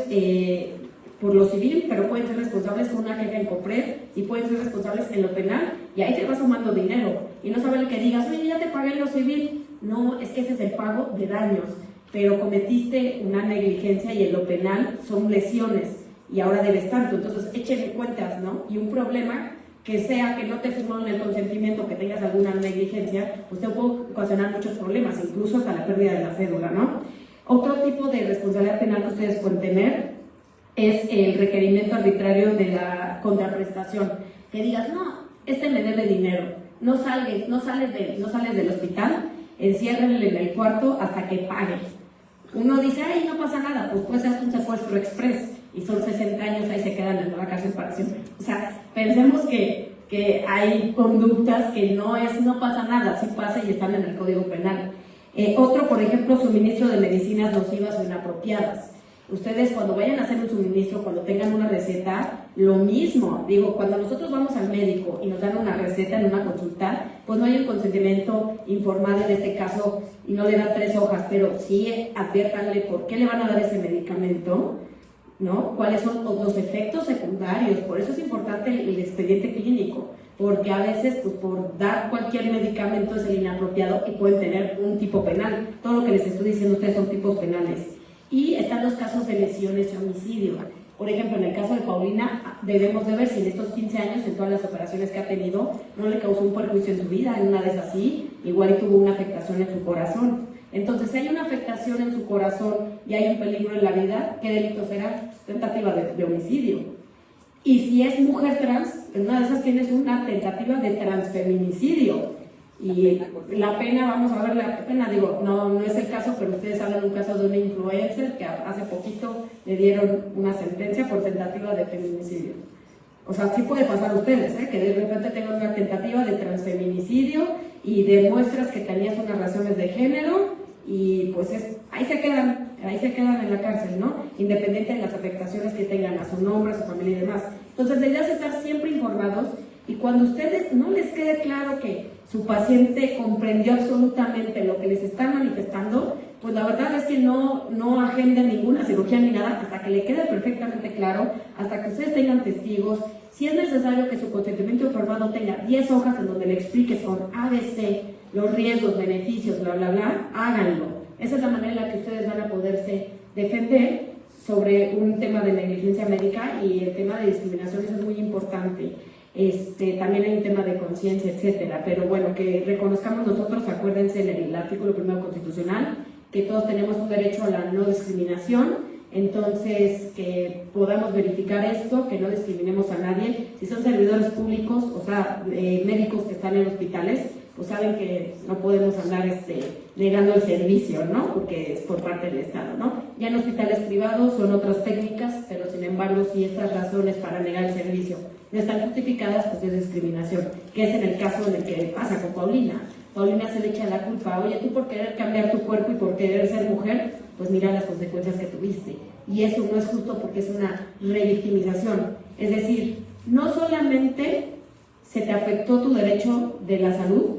por lo civil, pero pueden ser responsables con una queja en COPRED y pueden ser responsables en lo penal, y ahí se va sumando dinero. Y no saben que digas, oye, ya te pagué en lo civil. No, es que ese es el pago de daños, pero cometiste una negligencia y en lo penal son lesiones y ahora debes tanto. Entonces, échenle cuentas, ¿no? Y un problema que sea que no te firmaron el consentimiento, que tengas alguna negligencia, pues te puede ocasionar muchos problemas, incluso hasta la pérdida de la cédula, ¿no? Otro tipo de responsabilidad penal que ustedes pueden tener es el requerimiento arbitrario de la contraprestación. Que digas, no, me debe dinero, no sales del hospital, enciérrenle en el cuarto hasta que pague. Uno dice, ay, no pasa nada, pues puede ser un secuestro express y son 60 años, ahí se quedan en la cárcel para siempre. O sea, pensemos que hay conductas que no pasa nada, sí pasa y están en el Código Penal. Otro, por ejemplo, suministro de medicinas nocivas o inapropiadas. Ustedes cuando vayan a hacer un suministro, cuando tengan una receta, lo mismo. Digo, cuando nosotros vamos al médico y nos dan una receta en una consulta, pues no hay un consentimiento informado en este caso y no le dan 3 hojas, pero sí adviértanle por qué le van a dar ese medicamento, ¿no? ¿Cuáles son los efectos secundarios? Por eso es importante el expediente clínico, porque a veces, pues por dar cualquier medicamento es el inapropiado y pueden tener un tipo penal. Todo lo que les estoy diciendo a ustedes son tipos penales. Y están los casos de lesiones y homicidio. Por ejemplo, en el caso de Paulina, debemos de ver si en estos 15 años, en todas las operaciones que ha tenido, no le causó un perjuicio en su vida. En una vez así, igual tuvo una afectación en su corazón. Entonces, si hay una afectación en su corazón y hay un peligro en la vida, ¿qué delito será? Tentativa de homicidio. Y si es mujer trans, en una de esas tienes una tentativa de transfeminicidio. Y la pena, vamos a ver la pena, digo, no es el caso, pero ustedes hablan de un caso de una influencer que hace poquito le dieron una sentencia por tentativa de feminicidio. O sea, sí puede pasar a ustedes, que de repente tengan una tentativa de transfeminicidio y demuestras que tenías unas razones de género y pues ahí se quedan en la cárcel, ¿no? Independiente de las afectaciones que tengan a su nombre, a su familia y demás. Entonces, la idea es estar siempre informados y cuando a ustedes no les quede claro que su paciente comprendió absolutamente lo que les están manifestando, pues pues la verdad es que no agenda ninguna cirugía ni nada hasta que le quede perfectamente claro, hasta que ustedes tengan testigos. Si es necesario que su consentimiento informado tenga 10 hojas en donde le expliques con ABC los riesgos, beneficios, bla, bla, bla, háganlo. Esa es la manera en la que ustedes van a poderse defender sobre un tema de negligencia médica, y el tema de discriminación es muy importante. También hay un tema de conciencia, etcétera, pero bueno, que reconozcamos nosotros, acuérdense del artículo 1 constitucional, que todos tenemos un derecho a la no discriminación. Entonces, que podamos verificar esto, que no discriminemos a nadie. Si son servidores públicos, o sea, médicos que están en hospitales, pues saben que no podemos andar negando el servicio, ¿no? Porque es por parte del Estado, ¿no? Ya en hospitales privados son otras técnicas, pero sin embargo, si estas razones para negar el servicio no están justificadas, pues es discriminación, que es en el caso en el que pasa con Paulina. Paulina se le echa la culpa, oye, tú por querer cambiar tu cuerpo y por querer ser mujer, pues mira las consecuencias que tuviste. Y eso no es justo porque es una revictimización. Es decir, no solamente se te afectó tu derecho de la salud,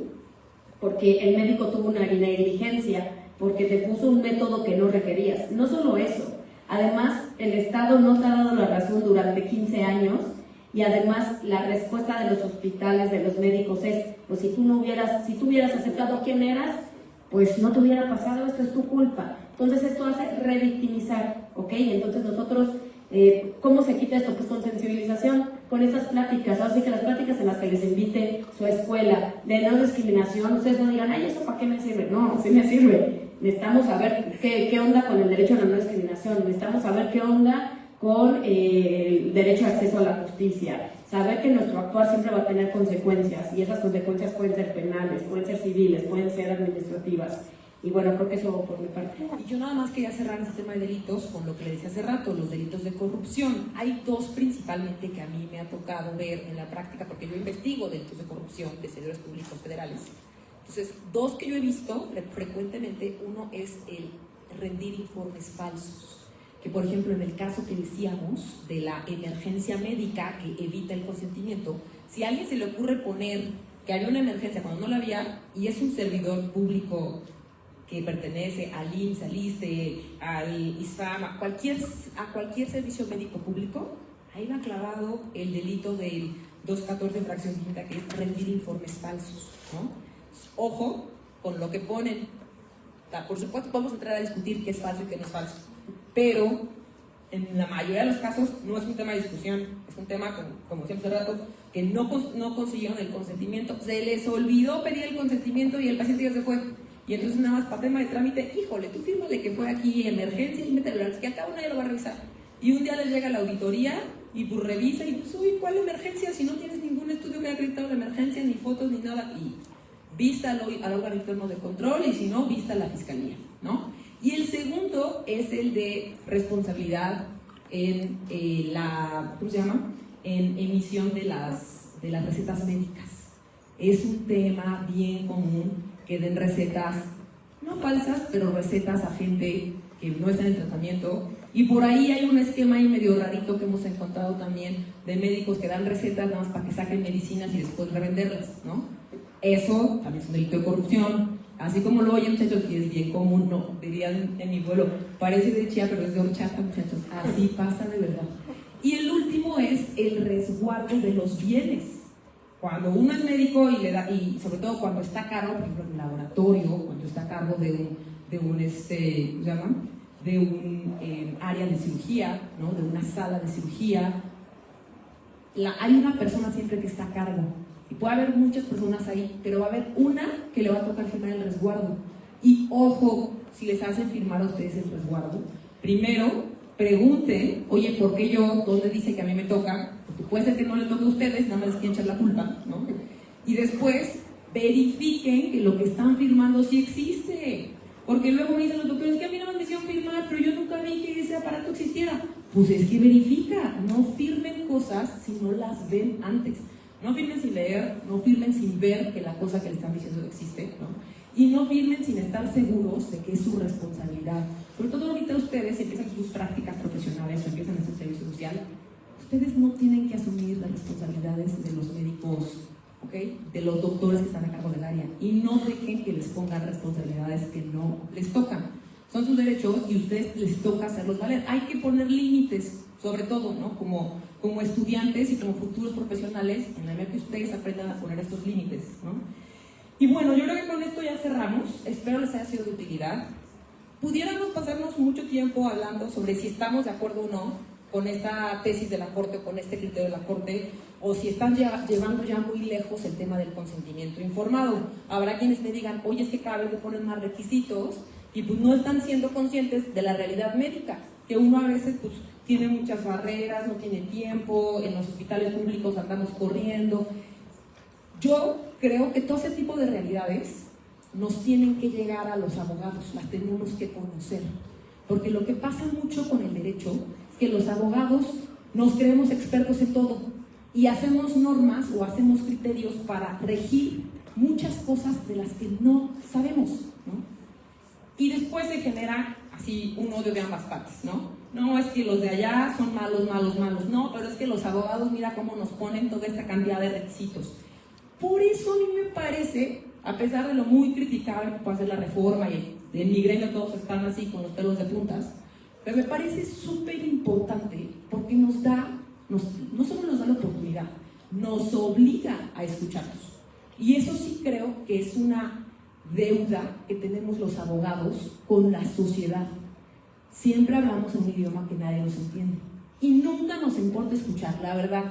porque el médico tuvo una negligencia, porque te puso un método que no requerías. No solo eso, además el Estado no te ha dado la razón durante 15 años, y además la respuesta de los hospitales, de los médicos es, pues si tú hubieras aceptado quién eras, pues no te hubiera pasado, esto es tu culpa. Entonces esto hace revictimizar, ¿ok? Entonces nosotros, ¿cómo se quita esto? Pues con sensibilización, con estas pláticas. Así que las pláticas en las que les invite su escuela de no discriminación, ustedes no digan, ay, ¿eso para qué me sirve? No, sí me sirve. Necesitamos saber qué onda con el derecho a la no discriminación, necesitamos saber qué onda con el derecho de acceso a la justicia, saber que nuestro actuar siempre va a tener consecuencias, y esas consecuencias pueden ser penales, pueden ser civiles, pueden ser administrativas. Y bueno, creo que eso por mi parte. Y yo nada más quería cerrar este tema de delitos con lo que le decía hace rato, los delitos de corrupción. Hay dos principalmente que a mí me ha tocado ver en la práctica, porque yo investigo delitos de corrupción de servidores públicos federales. Entonces, dos que yo he visto frecuentemente, uno es el rendir informes falsos, que por ejemplo en el caso que decíamos de la emergencia médica que evita el consentimiento, si a alguien se le ocurre poner que había una emergencia cuando no la había, y es un servidor público que pertenece al IMSS, al ISSSTE, al ISFAM, a cualquier servicio médico público, ahí va clavado el delito del 214 fracción quinta, que es rendir informes falsos, ¿no? Ojo con lo que ponen. Por supuesto podemos entrar a discutir qué es falso y qué no es falso, pero en la mayoría de los casos no es un tema de discusión, es un tema, como siempre hace rato, que no consiguieron el consentimiento, se les olvidó pedir el consentimiento y el paciente ya se fue. Y entonces nada más para tema de trámite, híjole, tú fírmale que fue aquí emergencia y mételo, que acá uno ya lo va a revisar. Y un día les llega la auditoría y pues revisa y pues, uy, ¿cuál emergencia? Si no tienes ningún estudio que haya acreditado la emergencia, ni fotos, ni nada. Y vista al órgano interno de control, y si no, vista a la fiscalía, ¿no? Y el segundo es el de responsabilidad en ¿cómo se llama? En emisión de las recetas médicas. Es un tema bien común que den recetas, no falsas, pero recetas a gente que no está en tratamiento. Y por ahí hay un esquema ahí medio rarito que hemos encontrado también de médicos que dan recetas nada más para que saquen medicinas y después revenderlas, ¿no? Eso también es un delito de corrupción. Así como lo oyen, muchachos, y es bien común, no, dirían en mi pueblo, parece de Chía, pero es de horchata, muchachos. Así pasa de verdad. Y el último es el resguardo de los bienes. Cuando uno es médico y sobre todo cuando está a cargo, por ejemplo, en un laboratorio, cuando está a cargo de un área de cirugía, ¿no? De una sala de cirugía, hay una persona siempre que está a cargo. Y puede haber muchas personas ahí, pero va a haber una que le va a tocar firmar el resguardo. Y ojo, si les hacen firmar a ustedes el resguardo, primero pregunten, oye, ¿por qué yo? ¿Dónde dice que a mí me toca? Porque puede ser que no les toque a ustedes, nada más les quieren echar la culpa, ¿no? Y después verifiquen que lo que están firmando sí existe. Porque luego me dicen los doctores, que a mí no me hicieron firmar, pero yo nunca vi que ese aparato existiera. Pues es que verifica, no firmen cosas si no las ven antes. No firmen sin leer, no firmen sin ver que la cosa que le están diciendo existe, ¿no? Y no firmen sin estar seguros de que es su responsabilidad. Sobre todo ahorita ustedes empiezan sus prácticas profesionales o empiezan en su servicio social, ustedes no tienen que asumir las responsabilidades de los médicos, ¿ok? De los doctores que están a cargo del área, y no dejen que les pongan responsabilidades que no les tocan. son sus derechos y a ustedes les toca hacerlos valer. Hay que poner límites, sobre todo, ¿no? Como estudiantes y como futuros profesionales, en la medida que ustedes aprendan a poner estos límites, ¿no? Y bueno, yo creo que con esto ya cerramos. Espero les haya sido de utilidad. Pudiéramos pasarnos mucho tiempo hablando sobre si estamos de acuerdo o no con esta tesis de la Corte o con este criterio de la Corte, o si están llevando ya muy lejos el tema del consentimiento informado. Habrá quienes me digan, oye, es que cada vez le ponen más requisitos y pues no están siendo conscientes de la realidad médica, que uno a veces pues tiene muchas barreras, no tiene tiempo, en los hospitales públicos andamos corriendo. Yo creo que todo ese tipo de realidades nos tienen que llegar a los abogados, las tenemos que conocer, porque lo que pasa mucho con el derecho es que los abogados nos creemos expertos en todo y hacemos normas o hacemos criterios para regir muchas cosas de las que no sabemos, ¿no? Y después se genera así un odio de ambas partes, ¿no? No, es que los de allá son malos, no, pero es que los abogados, mira cómo nos ponen toda esta cantidad de requisitos. Por eso a mí me parece, a pesar de lo muy criticable que puede ser la reforma y en mi gremio todos están así con los pelos de puntas, pero me parece súper importante porque no solo nos da la oportunidad, nos obliga a escucharnos. Y eso sí creo que es una deuda que tenemos los abogados con la sociedad. Siempre hablamos en un idioma que nadie nos entiende y nunca nos importa escuchar, la verdad.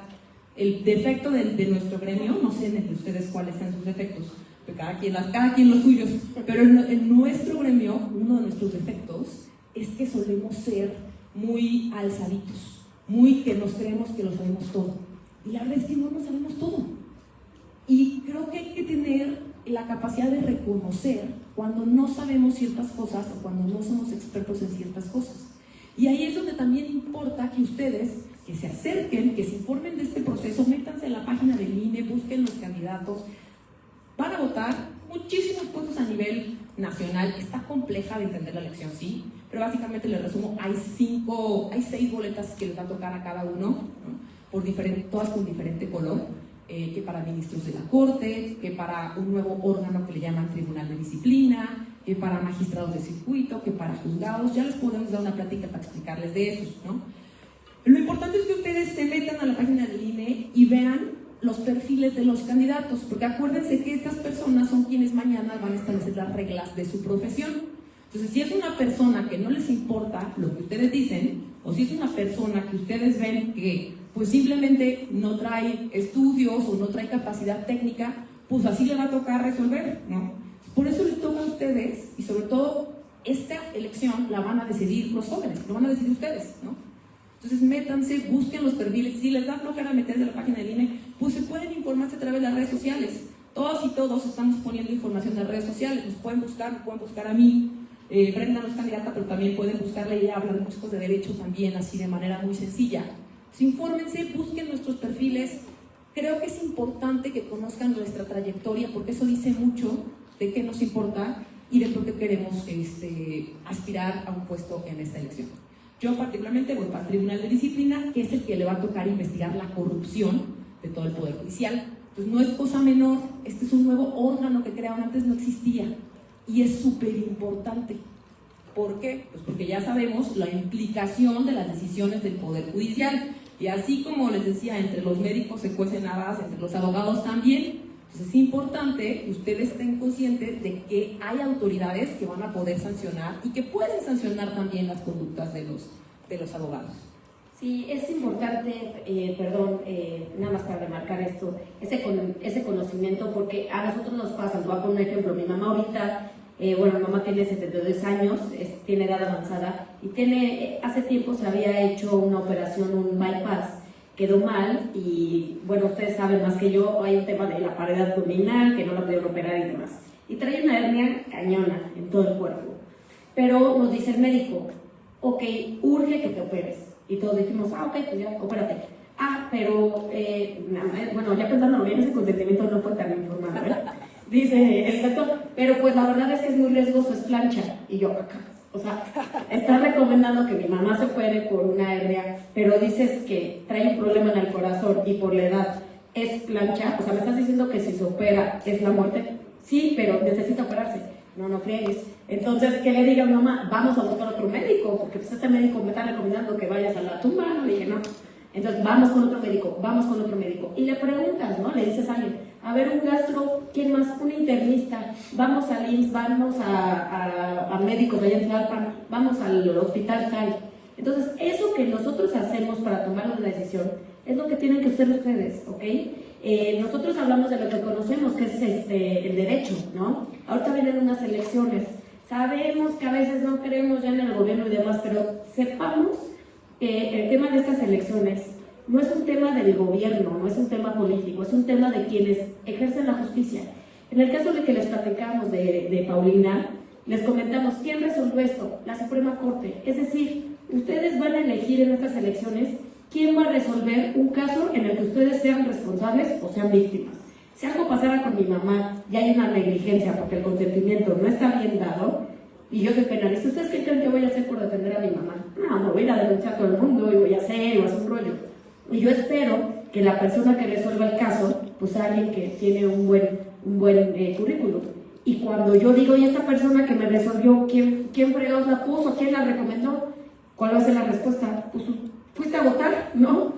El defecto de nuestro gremio, no sé de ustedes cuáles sean sus defectos, cada quien los suyos, pero en nuestro gremio, uno de nuestros defectos es que solemos ser muy alzaditos, muy que nos creemos que lo sabemos todo. Y la verdad es que no lo sabemos todo. Y creo que hay que tener la capacidad de reconocer cuando no sabemos ciertas cosas o cuando no somos expertos en ciertas cosas. Y ahí es donde también importa que ustedes, que se acerquen, que se informen de este proceso, métanse en la página del INE, busquen los candidatos. Van a votar muchísimos puestos a nivel nacional. Está compleja de entender la elección, sí, pero básicamente les resumo, hay 6 boletas que les va a tocar a cada uno, ¿no? Todas con diferente color, que para ministros de la Corte, que para un nuevo órgano que le llaman Tribunal de Disciplina, que para magistrados de circuito, que para juzgados. Ya les podemos dar una plática para explicarles de eso, ¿no? Lo importante es que ustedes se metan a la página del INE y vean los perfiles de los candidatos, porque acuérdense que estas personas son quienes mañana van a establecer las reglas de su profesión. Entonces, si es una persona que no les importa lo que ustedes dicen, o si es una persona que ustedes ven que pues simplemente no trae estudios o no trae capacidad técnica, pues así le va a tocar resolver, ¿no? Por eso les toca a ustedes, y sobre todo esta elección la van a decidir los jóvenes, lo van a decidir ustedes, ¿no? Entonces métanse, busquen los perfiles. Si les da flojera meterse a la página del INE, pues se pueden informarse a través de las redes sociales. Todos y todos estamos poniendo información en las redes sociales. Nos pueden buscar a mí. Brenda no es candidata, pero también pueden buscarla y ella habla de muchas cosas de derecho también, así de manera muy sencilla. Entonces, infórmense, busquen nuestros perfiles. Creo que es importante que conozcan nuestra trayectoria, porque eso dice mucho de qué nos importa y de por qué queremos aspirar a un puesto en esta elección. Yo particularmente voy para el Tribunal de Disciplina, que es el que le va a tocar investigar la corrupción de todo el Poder Judicial. Entonces no es cosa menor, este es un nuevo órgano que crearon, antes no existía, y es súper importante. ¿Por qué? Pues porque ya sabemos la implicación de las decisiones del Poder Judicial, y así como les decía, entre los médicos se cuecen habas, entre los abogados también. Entonces es importante que ustedes estén conscientes de que hay autoridades que van a poder sancionar y que pueden sancionar también las conductas de los abogados. Sí, es importante, nada más para remarcar esto, ese conocimiento, porque a nosotros nos pasa. Voy a poner un ejemplo. Mi mamá ahorita, mi mamá tiene 72 años, tiene edad avanzada y hace tiempo se había hecho una operación, un bypass. Quedó mal y, bueno, ustedes saben más que yo, hay un tema de la pared abdominal que no la pudieron operar y demás. Y trae una hernia cañona en todo el cuerpo. Pero nos dice el médico, ok, urge que te operes. Y todos dijimos, ok, pues ya, opérate. Pero, bueno, ya pensando bien, ese consentimiento no fue tan informado, ¿verdad? Dice el doctor, pero pues la verdad es que es muy riesgoso, es plancha. Y yo, acá. O sea, está recomendando que mi mamá se opere por una hernia, pero dices que trae un problema en el corazón y por la edad es plancha. O sea, me estás diciendo que si se opera es la muerte. Sí, pero necesita operarse. no friegues. Entonces, que le diga a mi mamá, vamos a buscar otro médico, porque pues este médico me está recomendando que vayas a la tumba, ¿no? Le dije, no. Entonces, vamos con otro médico. Y le preguntas, ¿no? Le dices a alguien, a ver, un gastro, ¿quién más? Un internista, vamos al IMSS, vamos a médicos de allá en Tlalpan, vamos al hospital tal. Entonces, eso que nosotros hacemos para tomar una decisión es lo que tienen que hacer ustedes, ¿ok? Nosotros hablamos de lo que conocemos, que es el derecho, ¿no? Ahorita vienen unas elecciones. Sabemos que a veces no creemos ya en el gobierno y demás, pero sepamos que el tema de estas elecciones no es un tema del gobierno, no es un tema político, es un tema de quienes ejercen la justicia. En el caso de que les platicamos de Paulina, les comentamos, ¿quién resolvió esto? La Suprema Corte. Es decir, ustedes van a elegir en estas elecciones quién va a resolver un caso en el que ustedes sean responsables o sean víctimas. Si algo pasara con mi mamá y hay una negligencia porque el consentimiento no está bien dado, y yo soy penalista, ¿ustedes qué creen que voy a hacer por defender a mi mamá? No voy a ir a denunciar a todo el mundo y voy a hacer un rollo. Y yo espero que la persona que resuelva el caso, pues sea alguien que tiene un buen currículum. Y cuando yo digo, ¿y esta persona que me resolvió, quién fregados la puso? ¿Quién la recomendó? ¿Cuál va a ser la respuesta? Pues, ¿fuiste a votar? ¿No?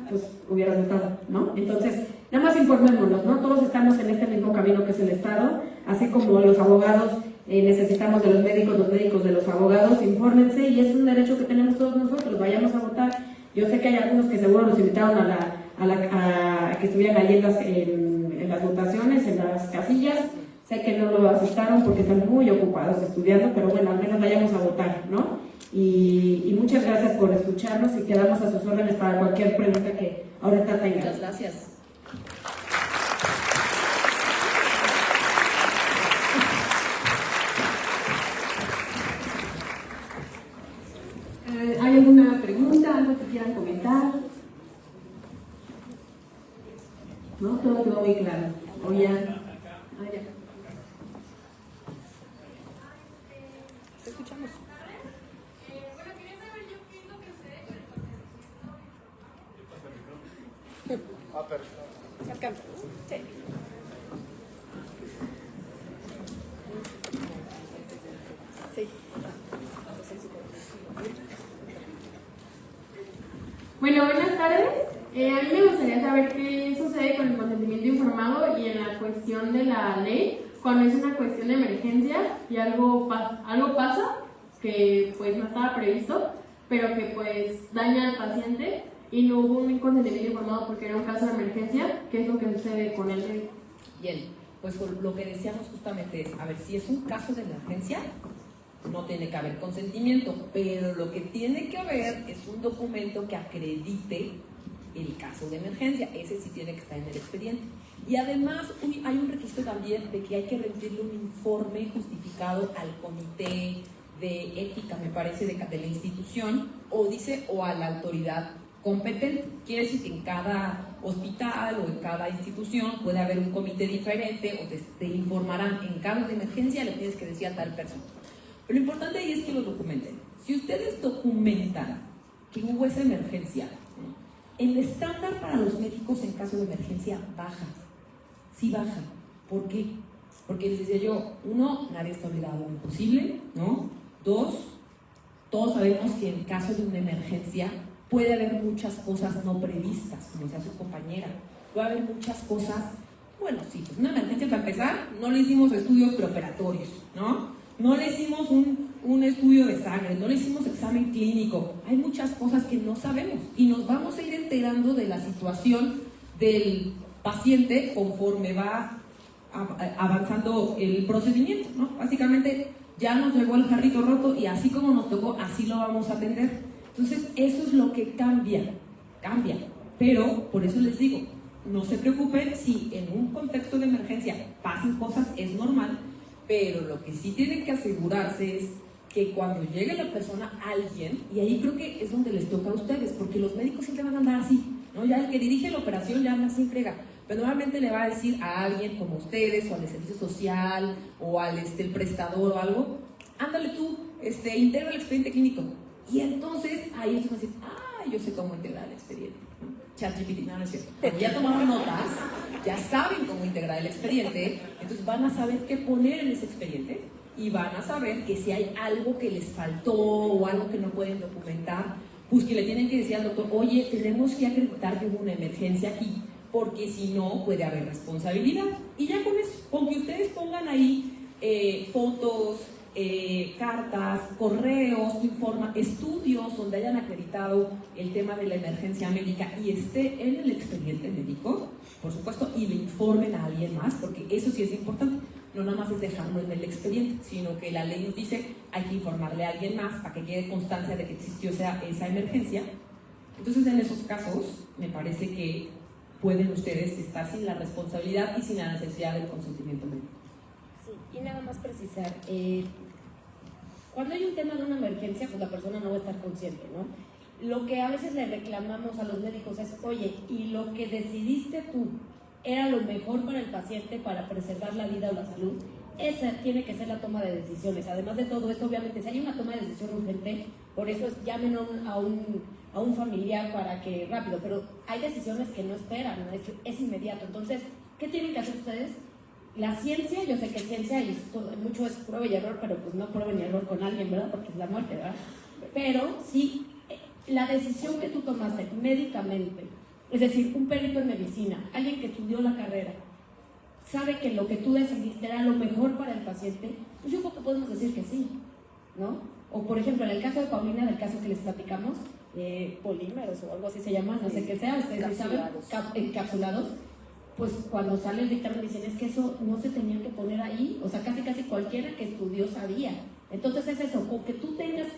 Pues hubieras votado, ¿no? Entonces, nada más informémonos, ¿no? Todos estamos en este mismo camino que es el Estado, así como los abogados necesitamos de los médicos de los abogados, infórmense, y es un derecho que tenemos todos nosotros, vayamos a votar. Yo sé que hay algunos que seguro los invitaron a que estuvieran ahí en las votaciones, en las casillas. Sé que no lo aceptaron porque están muy ocupados estudiando, pero bueno, al menos vayamos a votar, ¿no? Y muchas gracias por escucharnos y quedamos a sus órdenes para cualquier pregunta que ahorita tengan. Muchas gracias. ¿Hay alguna pregunta, algo que quieran comentar? ¿No? Todo quedó muy claro. O ya. Ya. Te escuchamos. Bueno, quería saber yo qué es lo que sucede con el consentimiento. ¿Se alcanza? Sí. Sí. Bueno, buenas tardes. A mí me gustaría saber qué sucede con el consentimiento informado y en la cuestión de la ley, cuando es una cuestión de emergencia y algo pasa que pues no estaba previsto, pero que pues daña al paciente y no hubo un consentimiento informado porque era un caso de emergencia. ¿Qué es lo que sucede con el médico? Bien, pues lo que decíamos justamente es, a ver, si es un caso de emergencia, no tiene que haber consentimiento, pero lo que tiene que haber es un documento que acredite el caso de emergencia. Ese sí tiene que estar en el expediente. Y además hay un requisito también de que hay que rendirle un informe justificado al comité de ética, me parece, de la institución, o a la autoridad competente. Quiere decir que en cada hospital o en cada institución puede haber un comité diferente, o te informarán, en caso de emergencia le tienes que decir a tal persona. Pero lo importante ahí es que lo documenten. Si ustedes documentan que hubo esa emergencia, el estándar para los médicos en caso de emergencia baja. Sí baja. ¿Por qué? Porque les decía yo, uno, nadie está obligado a lo imposible, ¿no? Dos, todos sabemos que en caso de una emergencia puede haber muchas cosas no previstas, como decía su compañera. Puede haber muchas cosas, bueno, sí, pues una emergencia para empezar, no le hicimos estudios preoperatorios, ¿no? No le hicimos un estudio de sangre, no le hicimos examen clínico. Hay muchas cosas que no sabemos y nos vamos a ir enterando de la situación del paciente conforme va avanzando el procedimiento, ¿no? Básicamente ya nos llegó el jarrito roto y así como nos tocó, así lo vamos a atender. Entonces eso es lo que cambia, pero por eso les digo, no se preocupen si en un contexto de emergencia pasan cosas, es normal, pero lo que sí tienen que asegurarse es que cuando llegue la persona, alguien, y ahí creo que es donde les toca a ustedes, porque los médicos siempre van a andar así, ¿no? Ya el que dirige la operación ya anda sin frega, pero normalmente le va a decir a alguien como ustedes, o al servicio social, o al el prestador o algo, ándale tú, integra el expediente clínico, y entonces ahí ellos van a decir, yo sé cómo integrar el expediente, ¿no? ChatGPT, no es cierto. Como ya tomaron notas, ya saben cómo integrar el expediente, entonces van a saber qué poner en ese expediente y van a saber que si hay algo que les faltó o algo que no pueden documentar, pues que le tienen que decir al doctor, oye, tenemos que acreditar que hubo una emergencia aquí, porque si no puede haber responsabilidad. Y ya con eso, con que ustedes pongan ahí fotos, cartas, correos, estudios donde hayan acreditado el tema de la emergencia médica y esté en el expediente médico, por supuesto, y le informen a alguien más, porque eso sí es importante. No nada más es dejarlo en el expediente, sino que la ley nos dice hay que informarle a alguien más para que quede constancia de que existió esa emergencia. Entonces, en esos casos, me parece que pueden ustedes estar sin la responsabilidad y sin la necesidad del consentimiento médico. Sí, y nada más precisar, cuando hay un tema de una emergencia, pues la persona no va a estar consciente, ¿no? Lo que a veces le reclamamos a los médicos es, oye, ¿y lo que decidiste tú era lo mejor para el paciente, para preservar la vida o la salud? Esa tiene que ser la toma de decisiones. Además de todo esto, obviamente, si hay una toma de decisión urgente, por eso llamen a un familiar para que rápido, pero hay decisiones que no esperan, ¿no? Es inmediato. Entonces, ¿qué tienen que hacer ustedes? La ciencia, yo sé que ciencia y mucho es prueba y error, pero pues no prueba ni error con alguien, ¿verdad? Porque es la muerte, ¿verdad? Pero sí, la decisión que tú tomaste médicamente, es decir, un perito en medicina, alguien que estudió la carrera, sabe que lo que tú decidiste era lo mejor para el paciente, pues yo creo que podemos decir que sí, ¿no? O por ejemplo, en el caso de Paulina, del caso que les platicamos, polímeros o algo así se llama, no sé qué sea, ustedes sí saben, encapsulados, pues cuando sale el dictamen dicen es que eso no se tenía que poner ahí, o sea, casi cualquiera que estudió sabía. Entonces es eso, con que tú tengas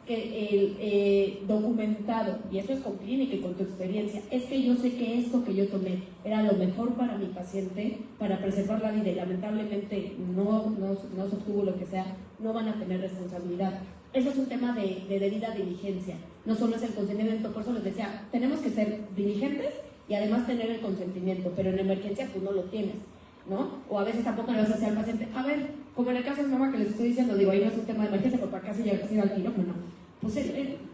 que documentado, y eso es con clínica y con tu experiencia, es que yo sé que esto que yo tomé era lo mejor para mi paciente, para preservar la vida, y lamentablemente no se obtuvo lo que sea, no van a tener responsabilidad. Eso es un tema de debida diligencia, no solo es el consentimiento, por eso les decía, tenemos que ser diligentes y además tener el consentimiento, pero en emergencia pues no lo tienes, ¿no? O a veces tampoco le vas a decir al paciente, a ver, como en el caso de mi mamá que les estoy diciendo, digo, ahí no es un tema de emergencia, porque acá se llega al quirófano. Pues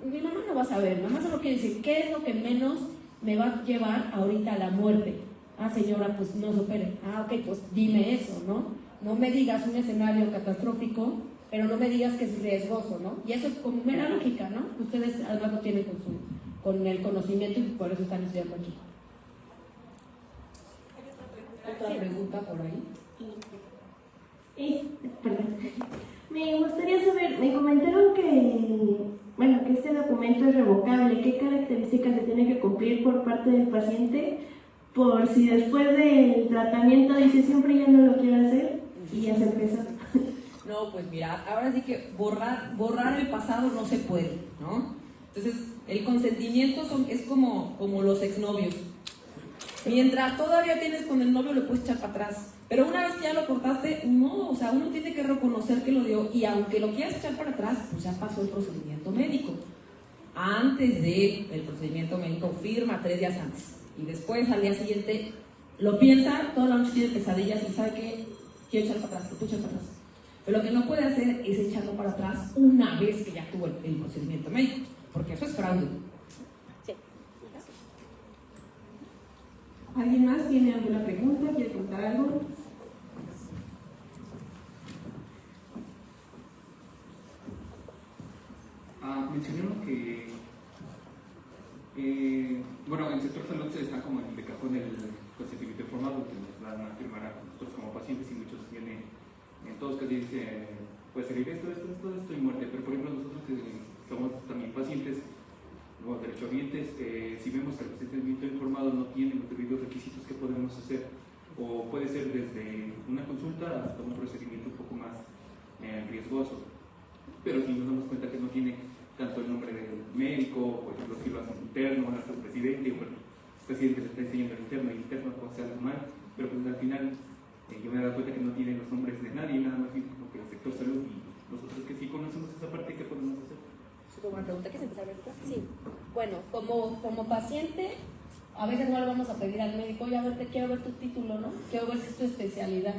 mi mamá no va a saber, mamá solo quiere decir, ¿qué es lo que menos me va a llevar ahorita a la muerte? Ah, señora, pues no se opere. Ah, ok, pues dime eso, ¿no? No me digas un escenario catastrófico, pero no me digas que es riesgoso, ¿no? Y eso es como mera lógica, ¿no? Ustedes además lo tienen con el conocimiento y por eso están estudiando aquí. ¿Otra pregunta por ahí? Perdón. Me gustaría saber, me comentaron que este documento es revocable. ¿Qué características se tiene que cumplir por parte del paciente por si después del tratamiento dice siempre ya no lo quiero hacer y ya se empieza? No, pues mira, ahora sí que borrar el pasado no se puede, ¿no? Entonces, el consentimiento es como los exnovios. Mientras todavía tienes con el novio, lo puedes echar para atrás. Pero una vez que ya lo cortaste, no, o sea, uno tiene que reconocer que lo dio, y aunque lo quieras echar para atrás, pues ya pasó el procedimiento médico. Antes del procedimiento médico, firma 3 días antes. Y después, al día siguiente, lo piensa, toda la noche tiene pesadillas y sabe que quiere echar para atrás, lo puede echar para atrás. Pero lo que no puede hacer es echarlo para atrás una vez que ya tuvo el procedimiento médico, porque eso es fraude. ¿Alguien más tiene alguna pregunta? ¿Quiere contar algo? Mencionaron que bueno, en el sector salud se está como en el cajón del consentimiento informado que nos van a firmar a nosotros como pacientes, y muchos tienen, en todos casos dice puede salir esto y muerte, pero por ejemplo nosotros que somos también pacientes o derechohabientes, si vemos que el consentimiento informado no tiene los debidos requisitos, que podemos hacer, o puede ser desde una consulta hasta un procedimiento un poco más riesgoso, pero si nos damos cuenta que no tiene tanto el nombre del médico, por ejemplo si lo hace interno, hasta el presidente, o el presidente le está enseñando el interno puede hacer algo mal, pero pues al final yo me he dado cuenta que no tiene los nombres de nadie, nada más como que el sector salud, y nosotros que sí conocemos esa parte, ¿qué podemos hacer? ¿Una pregunta que se empezó a ver? Sí. Bueno, como paciente, a veces no le vamos a pedir al médico, oye, a ver, te quiero ver tu título, ¿no? Quiero ver si es tu especialidad.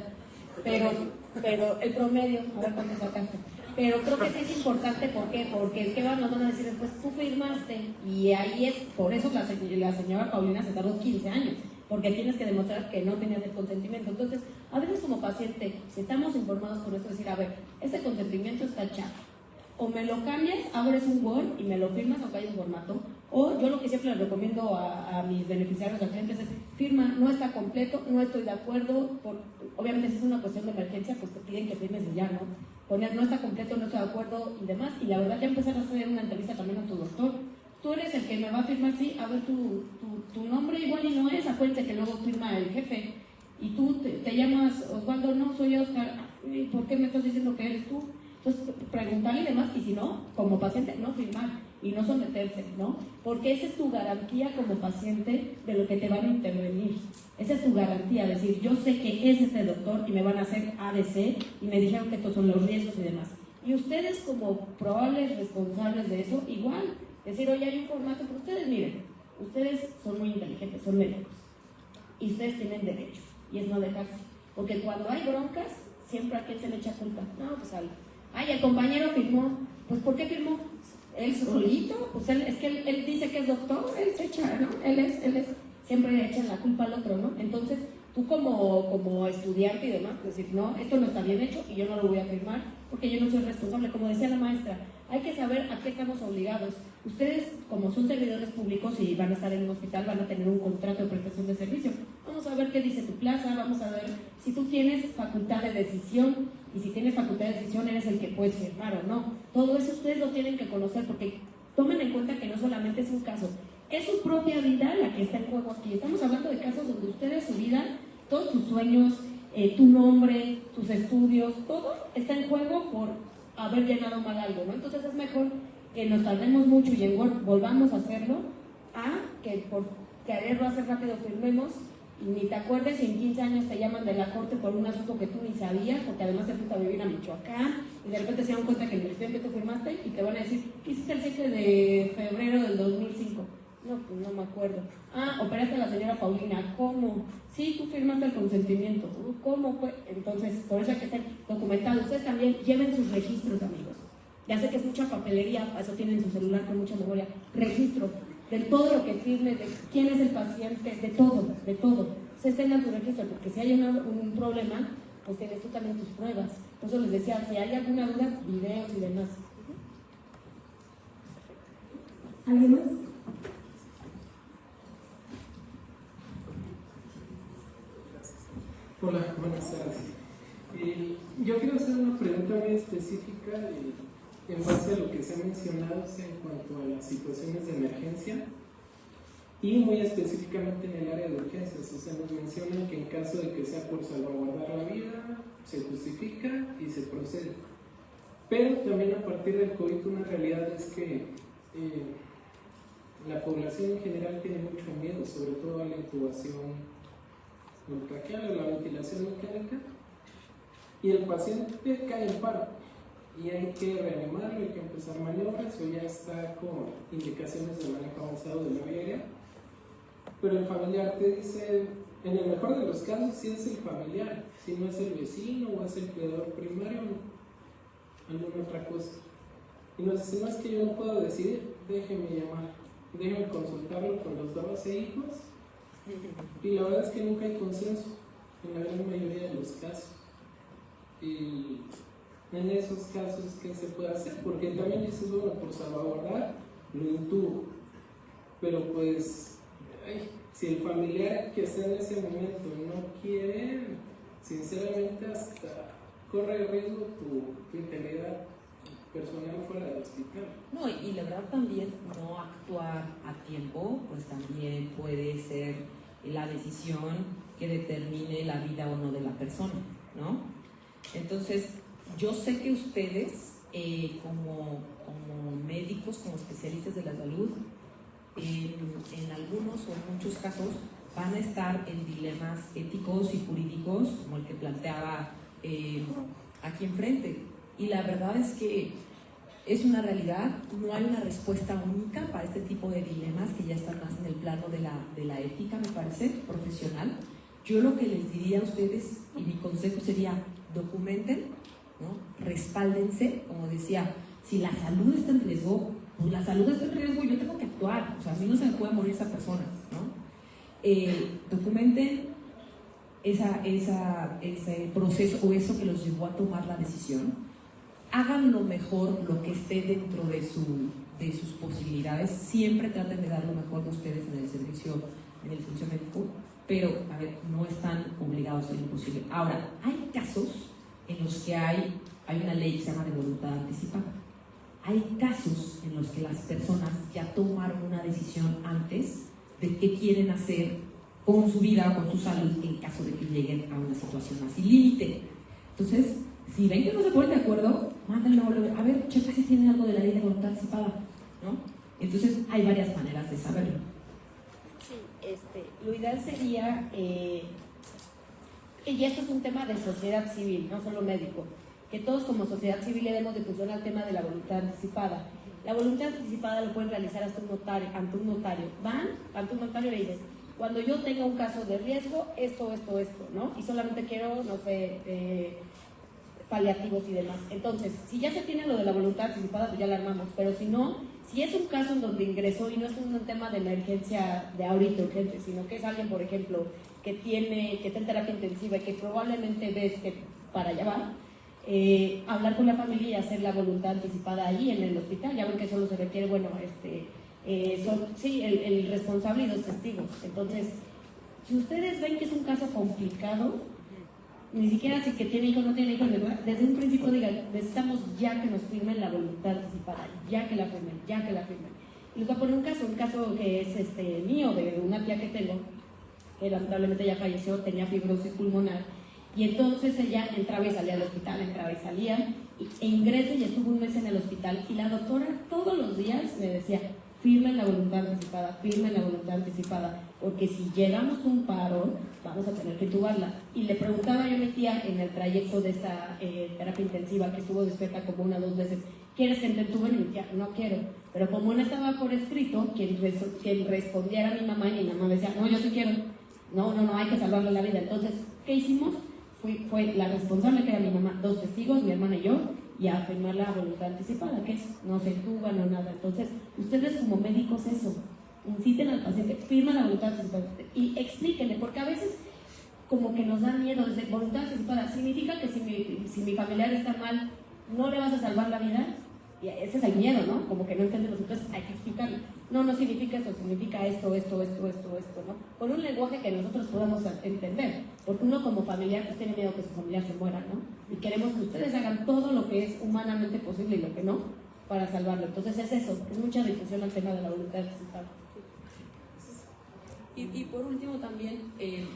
Pero el promedio, a ver cuánto sacaste. Pero creo que sí es importante, ¿por qué? Porque ¿qué nos van a decir después? Tú firmaste, y ahí es, por eso la señora Paulina se tardó 15 años, porque tienes que demostrar que no tenías el consentimiento. Entonces, a veces como paciente, si estamos informados con esto, decir, a ver, este consentimiento está chato, o me lo cambias, abres un Word y me lo firmas aunque haya un formato, o yo lo que siempre les recomiendo a mis beneficiarios, a clientes, es firma, no está completo, no estoy de acuerdo, obviamente si es una cuestión de emergencia, pues te piden que firmes y ya, ¿no? Poner no está completo, no estoy de acuerdo y demás, y la verdad ya empezar a hacer una entrevista también a tu doctor. Tú eres el que me va a firmar, sí, a ver tu nombre igual y no es, acuérdense que luego firma el jefe, y tú te llamas Osvaldo, no, soy Oscar, ¿por qué me estás diciendo que eres tú? Entonces, preguntarle y demás, y si no, como paciente, no firmar y no someterse, ¿no? Porque esa es tu garantía como paciente de lo que te van a intervenir. Esa es tu garantía, decir, yo sé que es este doctor y me van a hacer ABC y me dijeron que estos son los riesgos y demás. Y ustedes como probables responsables de eso, igual, decir, oye, hay un formato, pero ustedes miren, ustedes son muy inteligentes, son médicos, y ustedes tienen derecho, y es no dejarse. Porque cuando hay broncas, siempre a quién se le echa culpa. No, pues ay, el compañero firmó. Pues ¿por qué firmó? Él solito, pues es que él dice que es doctor, él se echa, ¿no? Él es, siempre le echan la culpa al otro, ¿no? Entonces, tú como estudiante y demás, decir, no, esto no está bien hecho y yo no lo voy a firmar porque yo no soy responsable. Como decía la maestra, hay que saber a qué estamos obligados. Ustedes, como son servidores públicos y van a estar en un hospital, van a tener un contrato de prestación de servicio. Vamos a ver qué dice tu plaza, vamos a ver si tú tienes facultad de decisión, y si tienes facultad de decisión eres el que puedes firmar o no. Todo eso ustedes lo tienen que conocer, porque tomen en cuenta que no solamente es un caso, es su propia vida la que está en juego aquí. Estamos hablando de casos donde ustedes, su vida, todos tus sueños, tu nombre, tus estudios, todo está en juego por haber llenado mal algo, ¿no? Entonces es mejor que nos tardemos mucho y volvamos a hacerlo, a que por quererlo hacer rápido firmemos y ni te acuerdes y en 15 años te llaman de la corte por un asunto que tú ni sabías, porque además te fuiste a vivir a Michoacán y de repente se dan cuenta que el presidente tú firmaste y te van a decir, ¿qué hiciste el 7 de febrero del 2005? No, pues no me acuerdo. Ah, operaste a la señora Paulina. ¿Cómo? Sí, tú firmaste el consentimiento. ¿Cómo fue? Entonces, por eso hay que estar documentado. Ustedes también lleven sus registros, amigos. Ya sé que es mucha papelería, eso tienen su celular con mucha memoria. Registro de todo lo que firmes, de quién es el paciente, de todo, de todo. Ustedes tengan su registro, porque si hay un problema, pues tienes tú también tus pruebas. Por eso les decía, si hay alguna duda, videos y demás. ¿Alguien más? Hola, buenas tardes. Yo quiero hacer una pregunta muy específica en base a lo que se ha mencionado en cuanto a las situaciones de emergencia y muy específicamente en el área de urgencias. O sea, nos mencionan que en caso de que sea por salvaguardar la vida, se justifica y se procede. Pero también a partir del COVID una realidad es que la población en general tiene mucho miedo, sobre todo a la intubación traqueal o la ventilación mecánica, y el paciente cae en paro y hay que reanimarlo, hay que empezar maniobras o ya está con indicaciones de manejo avanzado de la vía aérea, pero el familiar te dice, en el mejor de los casos, si es el familiar, si no es el vecino o es el cuidador primario, alguna otra cosa, y nos dice, no, es que yo no puedo decidir, déjeme llamar, déjeme consultarlo con los 12 hijos. Y la verdad es que nunca hay consenso en la gran mayoría de los casos. Y en esos casos, ¿qué se puede hacer? Porque también dices, bueno, por salvaguardar, lo intubo. Pero pues, si el familiar que está en ese momento no quiere, sinceramente hasta corre el riesgo tu integridad personal fuera del hospital. No, y la verdad también no actuar a tiempo, pues también puede ser la decisión que determine la vida o no de la persona, ¿no? Entonces, yo sé que ustedes, como médicos, como especialistas de la salud, en algunos o en muchos casos van a estar en dilemas éticos y jurídicos, como el que planteaba aquí enfrente. Y la verdad es que es una realidad, no hay una respuesta única para este tipo de dilemas que ya están más en el plano de la ética, me parece, profesional. Yo lo que les diría a ustedes, y mi consejo sería, documenten, ¿no? Respáldense, como decía, si la salud está en riesgo, pues la salud está en riesgo, yo tengo que actuar, o sea, a mí no se me puede morir esa persona, ¿no? Documenten ese proceso o eso que los llevó a tomar la decisión, hagan lo mejor, lo que esté dentro de sus posibilidades, siempre traten de dar lo mejor de ustedes en el servicio médico, pero, a ver, no están obligados a lo imposible. Ahora, hay casos en los que hay una ley que se llama de voluntad anticipada. Hay casos en los que las personas ya tomaron una decisión antes de qué quieren hacer con su vida o con su salud en caso de que lleguen a una situación así límite. Entonces, si ven que no se ponen de acuerdo, mándenlo a ver, checa si tienen algo de la ley de voluntad anticipada, ¿no? Entonces, hay varias maneras de saberlo. Sí, lo ideal sería, y esto es un tema de sociedad civil, no solo médico, que todos como sociedad civil le demos difusión al tema de la voluntad anticipada. La voluntad anticipada lo pueden realizar ante un notario. Van ante un notario y le dices, cuando yo tenga un caso de riesgo, esto, ¿no? Y solamente quiero, no sé, paliativos y demás. Entonces, si ya se tiene lo de la voluntad anticipada, pues ya la armamos. Pero si no, si es un caso en donde ingresó y no es un tema de emergencia de ahorita urgente, sino que es alguien, por ejemplo, que está en terapia intensiva y que probablemente ves que para allá va, hablar con la familia y hacer la voluntad anticipada ahí en el hospital. Ya ven que solo se requiere, bueno, el responsable y 2 testigos. Entonces, si ustedes ven que es un caso complicado, ni siquiera si que tiene hijo o no tiene hijo, desde un principio digan, necesitamos ya que nos firmen la voluntad anticipada, ya que la firmen. Y les voy a poner un caso que es mío, de una tía que tengo, que lamentablemente ya falleció, tenía fibrosis pulmonar, y entonces ella entraba y salía del hospital, e ingresó y estuvo un mes en el hospital, y la doctora todos los días me decía, firmen la voluntad anticipada, porque si llegamos a un paro, vamos a tener que intubarla. Y le preguntaba yo a mi tía en el trayecto de esta terapia intensiva, que estuvo despierta como 1 o 2 veces, ¿quieres que te intuben? Y mi tía, no quiero. Pero como no estaba por escrito, quien respondiera a mi mamá, y mi mamá decía, no, yo sí quiero. No, hay que salvarle la vida. Entonces, ¿qué hicimos? Fue la responsable, que era mi mamá, 2 testigos, mi hermana y yo, y a firmar la voluntad anticipada, que es no se intuban, no nada. Entonces, ustedes como médicos eso, inciten al paciente, firman la voluntad anticipada y explíquenle, porque a veces como que nos da miedo. Desde voluntad anticipada significa que si mi familiar está mal, no le vas a salvar la vida. Y ese es el miedo, ¿no? Como que no entendemos. Entonces hay que explicarlo. No significa eso, significa esto, ¿no? Con un lenguaje que nosotros podamos entender. Porque uno como familiar pues tiene miedo que su familiar se muera, ¿no? Y queremos que ustedes hagan todo lo que es humanamente posible y lo que no, para salvarlo. Entonces es eso, es mucha difusión al tema de la voluntad anticipada. Y por último también,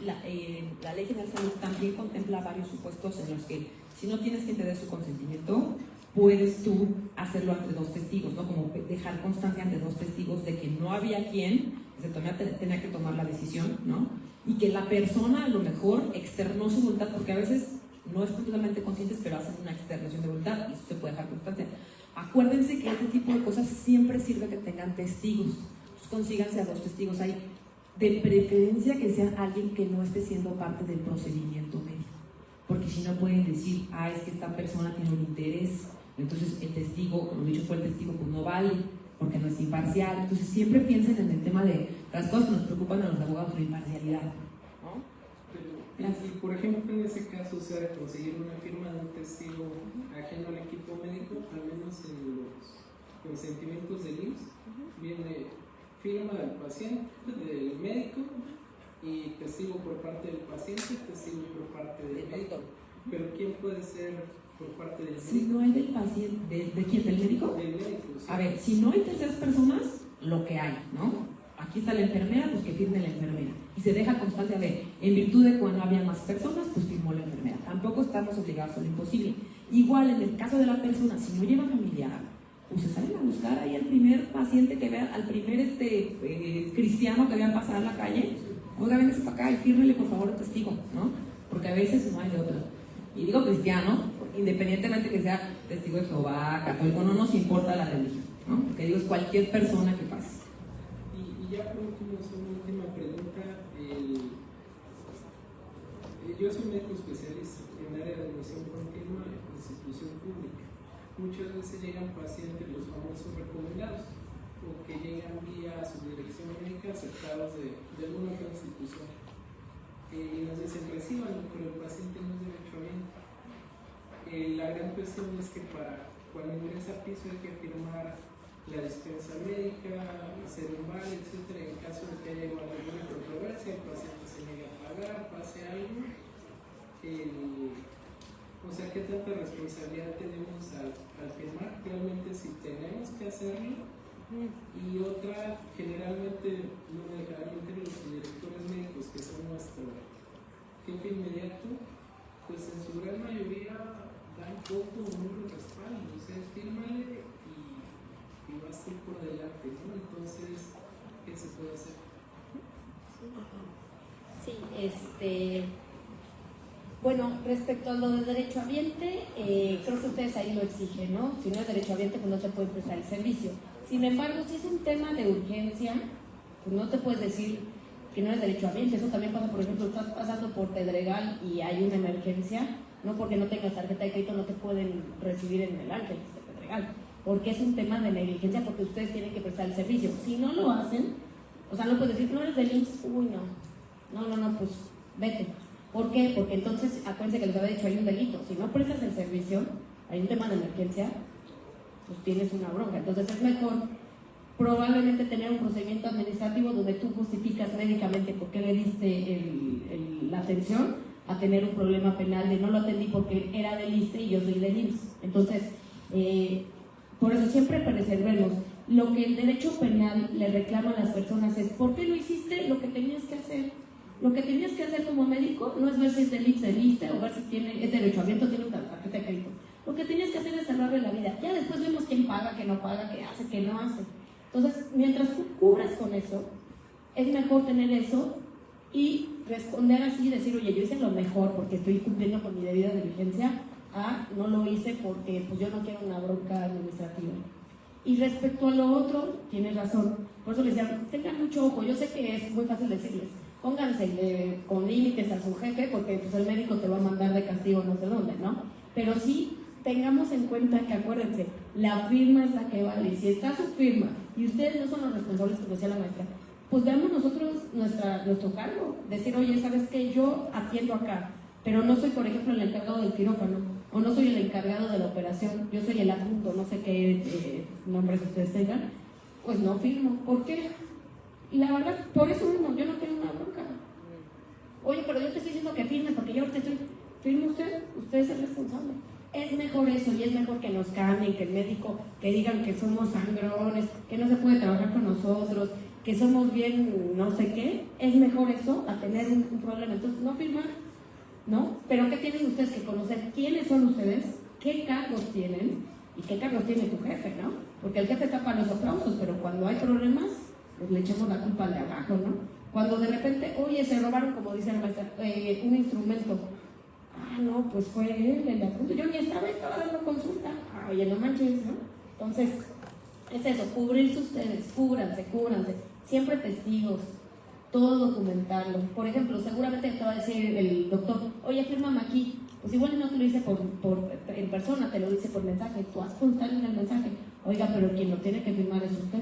la Ley General de Salud también contempla varios supuestos en los que si no tienes que tener su consentimiento, puedes tú hacerlo ante 2 testigos, ¿no? Como dejar constancia ante 2 testigos de que no había quien tenía que tomar la decisión, ¿no? Y que la persona a lo mejor externó su voluntad, porque a veces no están totalmente conscientes, pero hacen una externación de voluntad y eso se puede dejar constancia. Acuérdense que este tipo de cosas siempre sirve que tengan testigos. Entonces, consíganse a 2 testigos ahí. De preferencia que sea alguien que no esté siendo parte del procedimiento médico, porque si no pueden decir, es que esta persona tiene un interés, entonces el testigo, como dicho fue el testigo, pues no vale, porque no es imparcial. Entonces siempre piensen en el tema de las cosas que nos preocupan a los abogados, la imparcialidad, ¿no? Pero, si por ejemplo en ese caso se ha de conseguir una firma de un testigo ajeno al equipo médico, al menos en los consentimientos del IMSS, viene firma del paciente, del médico, y testigo por parte del paciente, testigo por parte del médico. Pero ¿quién puede ser por parte del médico? Si no hay del paciente, ¿de quién? ¿Del médico? Del médico, sí. A ver, si no hay terceras personas, lo que hay, ¿no? Aquí está la enfermera, pues que firme la enfermera. Y se deja constancia de, en virtud de cuando había más personas, pues firmó la enfermera. Tampoco estamos obligados a lo imposible. Igual en el caso de la persona, si no lleva familiar, pues se salen a buscar ahí al primer paciente que vean, al primer cristiano que vean pasar a la calle. Oiga, véngase para acá y fírmele por favor el testigo, ¿no? Porque a veces no hay de otra. Y digo cristiano, independientemente que sea testigo de Jehová, católico, no nos importa la religión, ¿no? Porque digo, es cualquier persona que pase. Y ya por último, una última pregunta. Yo soy médico especialista en área de admisión continua en institución pública. Muchas veces llegan pacientes, los famosos recomendados, o que llegan vía su dirección médica aceptados de alguna otra institución. Y nos dicen, reciban, pero el paciente no es derechohabiente. La gran cuestión es que cuando ingresa a piso hay que firmar la dispensa médica, hacer un vale, etc. En caso de que haya alguna controversia, el paciente se niegue a pagar, pase algo. O sea, ¿qué tanta responsabilidad tenemos al firmar? Realmente si tenemos que hacerlo. Y otra, generalmente, los directores médicos, que son nuestro jefe inmediato, pues en su gran mayoría dan poco o nulo respaldo. O sea, fírmale y vas a ir por delante, ¿no? Entonces, ¿qué se puede hacer? Sí, bueno, respecto a lo de derechohabiente, creo que ustedes ahí lo exigen, ¿no? Si no es derechohabiente, pues no te pueden prestar el servicio. Sin embargo, si es un tema de urgencia, pues no te puedes decir que no eres derechohabiente. Eso también pasa, por ejemplo, estás pasando por Pedregal y hay una emergencia, no porque no tengas tarjeta de crédito no te pueden recibir en el Ángeles de Pedregal, porque es un tema de negligencia, porque ustedes tienen que prestar el servicio. Si no lo hacen, o sea, no puedes decir, no eres del IMSS, uy, no, pues vete. ¿Por qué? Porque entonces, acuérdense que les había dicho, hay un delito. Si no prestas el servicio, hay un tema de emergencia, pues tienes una bronca. Entonces es mejor probablemente tener un procedimiento administrativo donde tú justificas médicamente por qué le diste la atención, a tener un problema penal de no lo atendí porque era del ISSSTE y yo soy del IMSS. Entonces, por eso siempre preservemos. Lo que el derecho penal le reclama a las personas es ¿por qué no hiciste lo que tenías que hacer? Lo que tenías que hacer como médico no es ver si es del ISSSTE o ver si es derechohabiente o tiene una tarjeta de crédito. Lo que tenías que hacer es salvarle la vida. Ya después vemos quién paga, qué no paga, qué hace, qué no hace. Entonces, mientras tú cubras con eso, es mejor tener eso y responder así, decir, oye, yo hice lo mejor porque estoy cumpliendo con mi debida diligencia, no lo hice porque pues yo no quiero una bronca administrativa. Y respecto a lo otro, tienes razón. Por eso les decía, tengan mucho ojo. Yo sé que es muy fácil decirles, pónganse con límites a su jefe porque pues, el médico te va a mandar de castigo no sé dónde, ¿no? Pero sí, tengamos en cuenta que, acuérdense, la firma es la que vale. Y si está su firma y ustedes no son los responsables, como decía la maestra, pues veamos nosotros nuestro cargo. Decir, oye, ¿sabes qué? Yo atiendo acá, pero no soy, por ejemplo, el encargado del quirófano, o no soy el encargado de la operación, yo soy el adjunto, no sé qué nombres ustedes tengan, pues no firmo. ¿Por qué? Y la verdad, por eso mismo, yo no quiero una bronca. Oye, pero yo te estoy diciendo que firme, porque yo ahorita firme usted es el responsable. Es mejor eso, y es mejor que nos cambien, que el médico, que digan que somos sangrones, que no se puede trabajar con nosotros, que somos bien no sé qué. Es mejor eso a tener un problema. Entonces, no firmar, ¿no? Pero ¿qué tienen ustedes que conocer? ¿Quiénes son ustedes? ¿Qué cargos tienen? ¿Y qué cargos tiene tu jefe, no? Porque el jefe está para los aplausos, pero cuando hay problemas, pues le echamos la culpa al de abajo, ¿no? Cuando de repente, oye, se robaron, como dice la maestra, un instrumento. No, pues fue él el apunte. Yo ni estaba dando consulta. Oye, no manches, ¿no? Entonces, es eso, cubrirse ustedes, cúbranse. Siempre testigos, todo documentarlo. Por ejemplo, seguramente te va a decir el doctor, oye, fírmame aquí. Pues igual no te lo dice en persona, te lo dice por mensaje. Tú haz constar en el mensaje. Oiga, pero quien lo tiene que firmar es usted.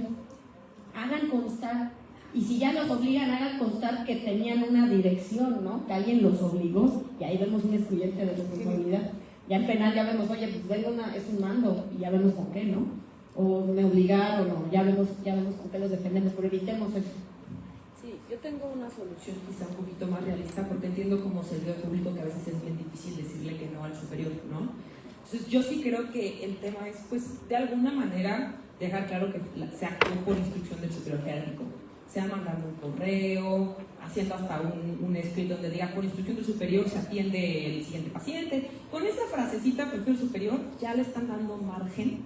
Hagan constar. Y si ya los obligan, hagan constar que tenían una dirección, ¿no? Que alguien los obligó, y ahí vemos un excluyente de responsabilidad. Ya en penal ya vemos, oye, pues es un mando, y ya vemos con qué, ¿no? O me obligaron, o ya vemos con qué los defendemos, pero evitemos eso. Sí, yo tengo una solución quizá un poquito más realista, porque entiendo como servidor público que a veces es bien difícil decirle que no al superior, ¿no? Entonces yo sí creo que el tema es, pues, de alguna manera dejar claro que se actuó por instrucción del superior jerárquico. Sea mandando un correo, haciendo hasta un escrito donde diga por instrucción del superior se atiende el siguiente paciente. Con esa frasecita, por instrucción del superior, ya le están dando margen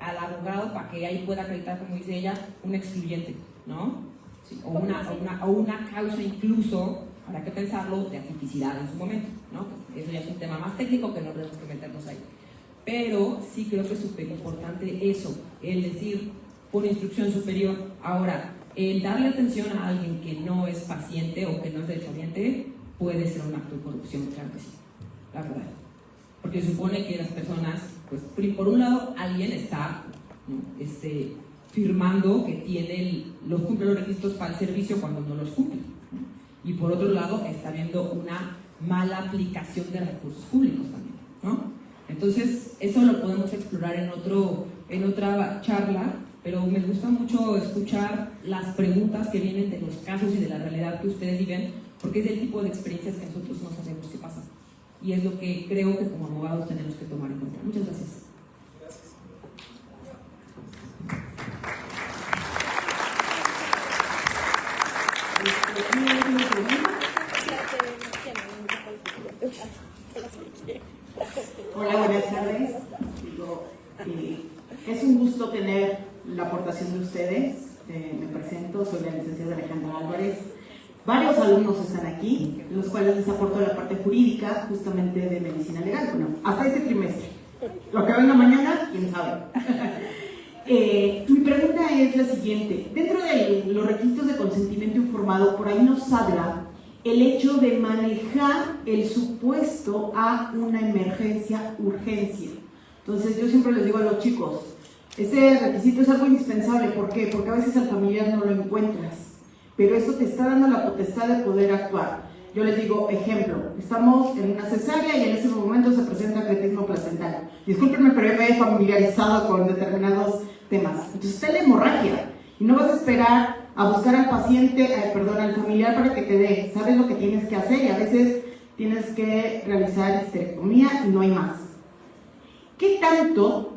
al abogado para que ahí pueda acreditar, como dice ella, un excluyente, ¿no? Sí, o una causa incluso, habrá que pensarlo, de atipicidad en su momento, ¿no? Eso ya es un tema más técnico que no tenemos que meternos ahí. Pero sí creo que es súper importante eso, el decir por instrucción superior. Ahora, el darle atención a alguien que no es paciente o que no es derechohabiente, puede ser un acto de corrupción, claro que sí, la verdad. Porque se supone que las personas, pues por un lado alguien está, ¿no?, firmando que cumple los requisitos para el servicio cuando no los cumple, ¿no? Y por otro lado está habiendo una mala aplicación de recursos públicos también, ¿no? Entonces eso lo podemos explorar en otra charla, pero me gusta mucho escuchar las preguntas que vienen de los casos y de la realidad que ustedes viven, porque es el tipo de experiencias que nosotros no sabemos qué pasa. Y es lo que creo que como abogados tenemos que tomar en cuenta. Muchas gracias. Hola, buenas tardes. Es un gusto tener la aportación de ustedes. Me presento, soy la licenciada Alejandra Álvarez. Varios alumnos están aquí, los cuales les aporto la parte jurídica justamente de medicina legal. Bueno, hasta este trimestre. Lo que venga mañana, quién sabe. Mi pregunta es la siguiente. Dentro de los requisitos de consentimiento informado, por ahí nos habla el hecho de manejar el supuesto a una emergencia, urgencia. Entonces yo siempre les digo a los chicos, ese requisito es algo indispensable. ¿Por qué? Porque a veces al familiar no lo encuentras, pero eso te está dando la potestad de poder actuar. Yo les digo, ejemplo, estamos en una cesárea y en ese momento se presenta acretismo placental. Discúlpenme, pero yo me he familiarizado con determinados temas. Entonces está la hemorragia y no vas a esperar a buscar al paciente, al familiar para que te dé. Sabes lo que tienes que hacer y a veces tienes que realizar histerectomía y no hay más. ¿Qué tanto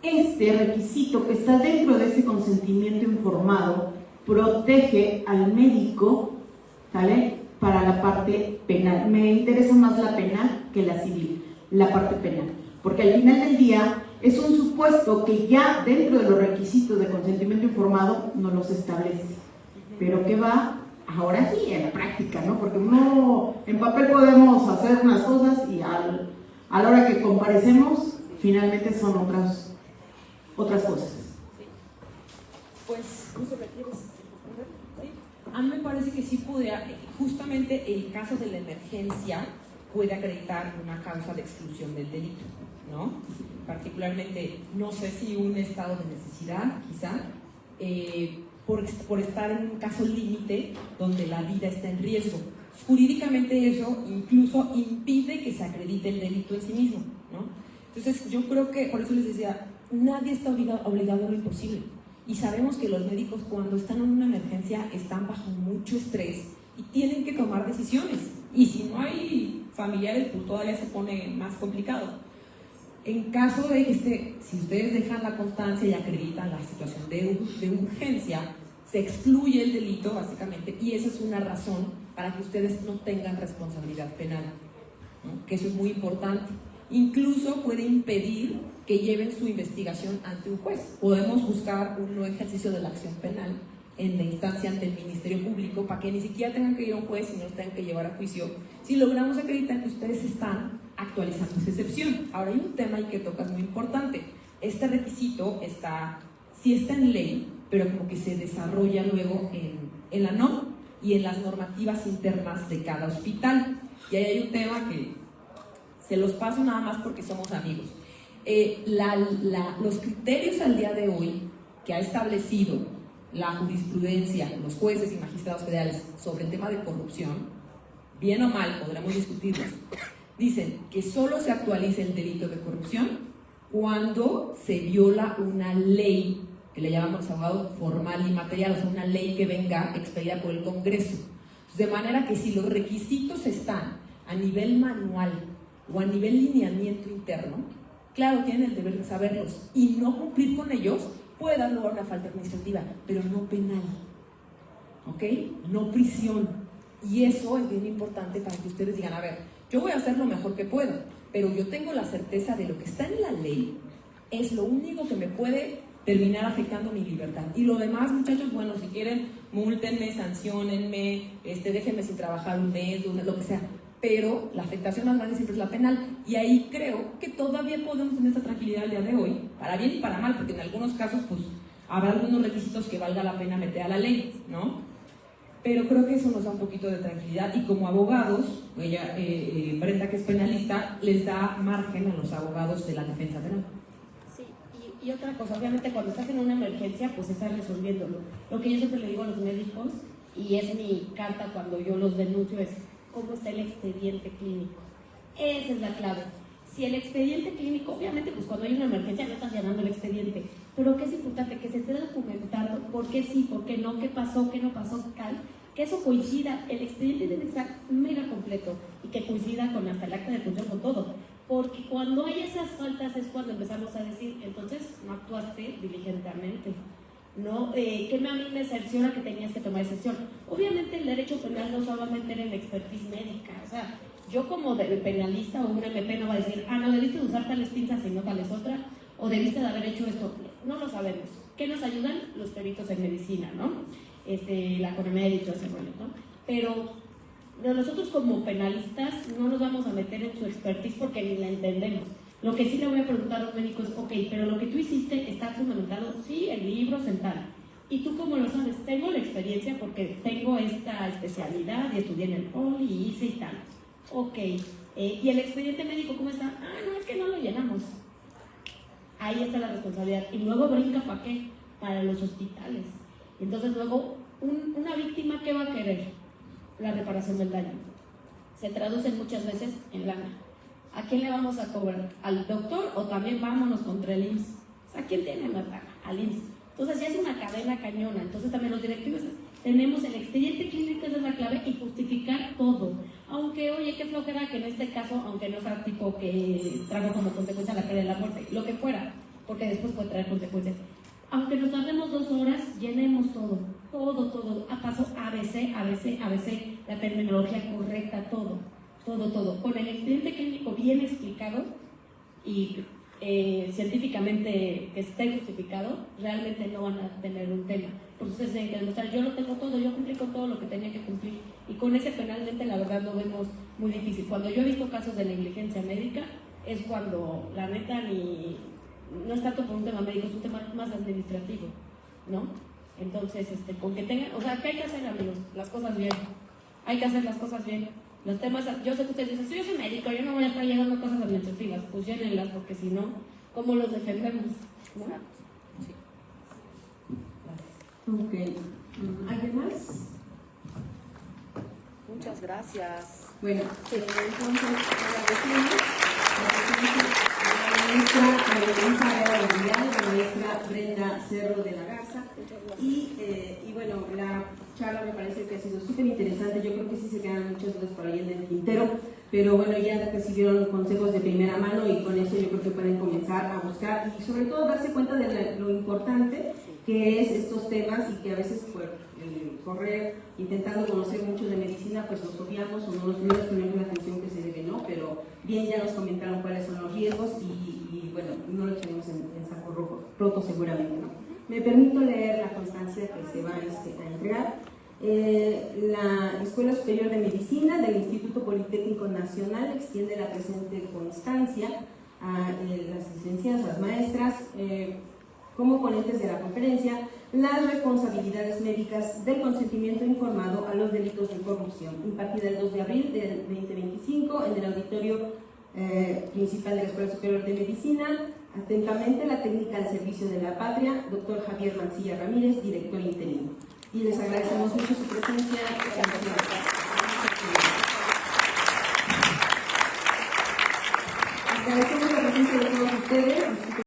este requisito que está dentro de este consentimiento informado protege al médico, ¿sale?, para la parte penal? Me interesa más la penal que la civil, la parte penal, porque al final del día es un supuesto que ya dentro de los requisitos de consentimiento informado no los establece, pero que va ahora sí en la práctica, ¿no? Porque uno en papel podemos hacer unas cosas y a la hora que comparecemos finalmente son otras cosas. Pues, ¿no se requiere? A mí me parece que sí podría, justamente el caso de la emergencia puede acreditar una causa de exclusión del delito, ¿no? Particularmente, no sé si un estado de necesidad, quizá, por estar en un caso límite donde la vida está en riesgo. Jurídicamente eso incluso impide que se acredite el delito en sí mismo, ¿no? Entonces yo creo que, por eso les decía, nadie está obligado a lo imposible. Y sabemos que los médicos cuando están en una emergencia están bajo mucho estrés y tienen que tomar decisiones. Y si no hay familiares, pues todavía se pone más complicado. En caso de que si ustedes dejan la constancia y acreditan la situación de urgencia, se excluye el delito básicamente, y esa es una razón para que ustedes no tengan responsabilidad penal, ¿no? Que eso es muy importante. Incluso puede impedir que lleven su investigación ante un juez. Podemos buscar un no ejercicio de la acción penal en la instancia ante el Ministerio Público para que ni siquiera tengan que ir a un juez y no tengan que llevar a juicio, si logramos acreditar que ustedes están actualizando esa excepción. Ahora hay un tema que tocas muy importante. Este requisito sí está en ley, pero como que se desarrolla luego en la NOM y en las normativas internas de cada hospital. Y ahí hay un tema que se los paso nada más porque somos amigos. Los criterios al día de hoy que ha establecido la jurisprudencia, los jueces y magistrados federales sobre el tema de corrupción, bien o mal, podremos discutirlos, dicen que solo se actualiza el delito de corrupción cuando se viola una ley que le llamamos los abogados formal y material, o sea, una ley que venga expedida por el Congreso. De manera que si los requisitos están a nivel manual o a nivel lineamiento interno, claro, tienen el deber de saberlos, y no cumplir con ellos puede dar lugar a una falta administrativa, pero no penal, ¿ok? No prisión. Y eso es bien importante para que ustedes digan, a ver, yo voy a hacer lo mejor que puedo, pero yo tengo la certeza de lo que está en la ley es lo único que me puede terminar afectando mi libertad. Y lo demás, muchachos, bueno, si quieren, múltenme, sanciónenme, déjenme sin trabajar un mes, lo que sea. Pero la afectación más grande siempre es la penal. Y ahí creo que todavía podemos tener esa tranquilidad el día de hoy, para bien y para mal, porque en algunos casos, pues, habrá algunos requisitos que valga la pena meter a la ley, ¿no? pero creo que eso nos da un poquito de tranquilidad y como abogados, ella, Brenda, que es penalista, les da margen a los abogados de la defensa penal. Sí, y otra cosa, obviamente cuando estás en una emergencia, pues estás resolviéndolo. Lo que yo siempre le digo a los médicos, y es mi carta cuando yo los denuncio, es cómo está el expediente clínico. Esa es la clave. Si el expediente clínico, obviamente, pues cuando hay una emergencia no estás llenando el expediente, pero que es importante que se esté documentando por qué sí, por qué no, qué pasó, qué no pasó, que eso coincida, el expediente debe estar mega completo y que coincida con hasta el acta de función, con todo, porque cuando hay esas faltas es cuando empezamos a decir, entonces no actuaste diligentemente, ¿no? Que a mí me cerciora que tenías que tomar esa decisión. Obviamente el derecho penal no se va a meter en la expertise médica, o sea, yo como penalista o un MP no va a decir, no, debiste de usar tales pinzas y no tales otras, o debiste de haber hecho esto. No lo sabemos. ¿Qué nos ayudan? Los peritos en medicina, ¿no? La CONAMED y todo ese rollo, ¿no? Pero nosotros como penalistas no nos vamos a meter en su expertise porque ni la entendemos. Lo que sí le voy a preguntar a los médicos es, ok, pero lo que tú hiciste está fundamentado, sí, en libros, en tal. ¿Y tú cómo lo sabes? Tengo la experiencia porque tengo esta especialidad y estudié en el POLI y hice y tal. Ok, ¿y el expediente médico cómo está? No, es que no lo llenamos. Ahí está la responsabilidad. Y luego brinca, ¿para qué? Para los hospitales. Entonces luego, una víctima, ¿qué va a querer? La reparación del daño. Se traduce muchas veces en lana. ¿A quién le vamos a cobrar? ¿Al doctor o también vámonos contra el IMSS? ¿A quién tiene más lana? Al IMSS. Entonces ya es una cadena cañona. Entonces también los directivos tenemos el expediente clínico, esa es la clave, y justificar todo. Aunque, oye, qué flojera que en este caso, aunque no sea tipo que trajo como consecuencia la pérdida de la muerte, lo que fuera, porque después puede traer consecuencias. Aunque nos tardemos 2 horas, llenemos todo, a paso ABC, la terminología correcta, todo. Con el expediente clínico bien explicado y científicamente que esté justificado, realmente no van a tener un tema. Porque ustedes tienen que demostrar, yo lo tengo todo, yo cumplí con todo lo que tenía que cumplir. Y con ese penalmente la verdad lo vemos muy difícil. Cuando yo he visto casos de negligencia médica, es cuando la neta no es tanto por un tema médico, es un tema más administrativo, ¿no? Entonces, con que tengan, o sea, ¿qué hay que hacer, amigos? Las cosas bien. Hay que hacer las cosas bien. Los temas, yo sé que ustedes dicen, si yo soy médico, yo no voy a estar llegando cosas administrativas, pues llénenlas, porque si no, ¿cómo los defendemos? ¿No? Sí. Ok. ¿Alguien más? Muchas gracias. Bueno, entonces agradecemos la maestra la maestra Brenda Cerro de la Garza. Y bueno, la charla me parece que ha sido súper interesante. Yo creo que sí se quedan muchas dudas por ahí en el tintero, pero bueno, ya recibieron consejos de primera mano y con eso yo creo que pueden comenzar a buscar y sobre todo darse cuenta de lo importante que es estos temas y que a veces por correr intentando conocer mucho de medicina pues nos obviamos o no nos ponemos la atención que se debe, ¿no? Pero bien ya nos comentaron cuáles son los riesgos y bueno, no lo tenemos en saco roto seguramente, ¿no? Me permito leer la constancia que se va a entregar. La Escuela Superior de Medicina del Instituto Politécnico Nacional extiende la presente constancia a las licenciadas, las maestras, como ponentes de la conferencia, las responsabilidades médicas del consentimiento informado a los delitos de corrupción, impartida el 2 de abril del 2025 en el auditorio principal de la Escuela Superior de Medicina. Atentamente, la técnica al servicio de la patria, doctor Javier Mancilla Ramírez, director interino. Y les agradecemos mucho su presencia. Agradecemos la presencia de todos ustedes.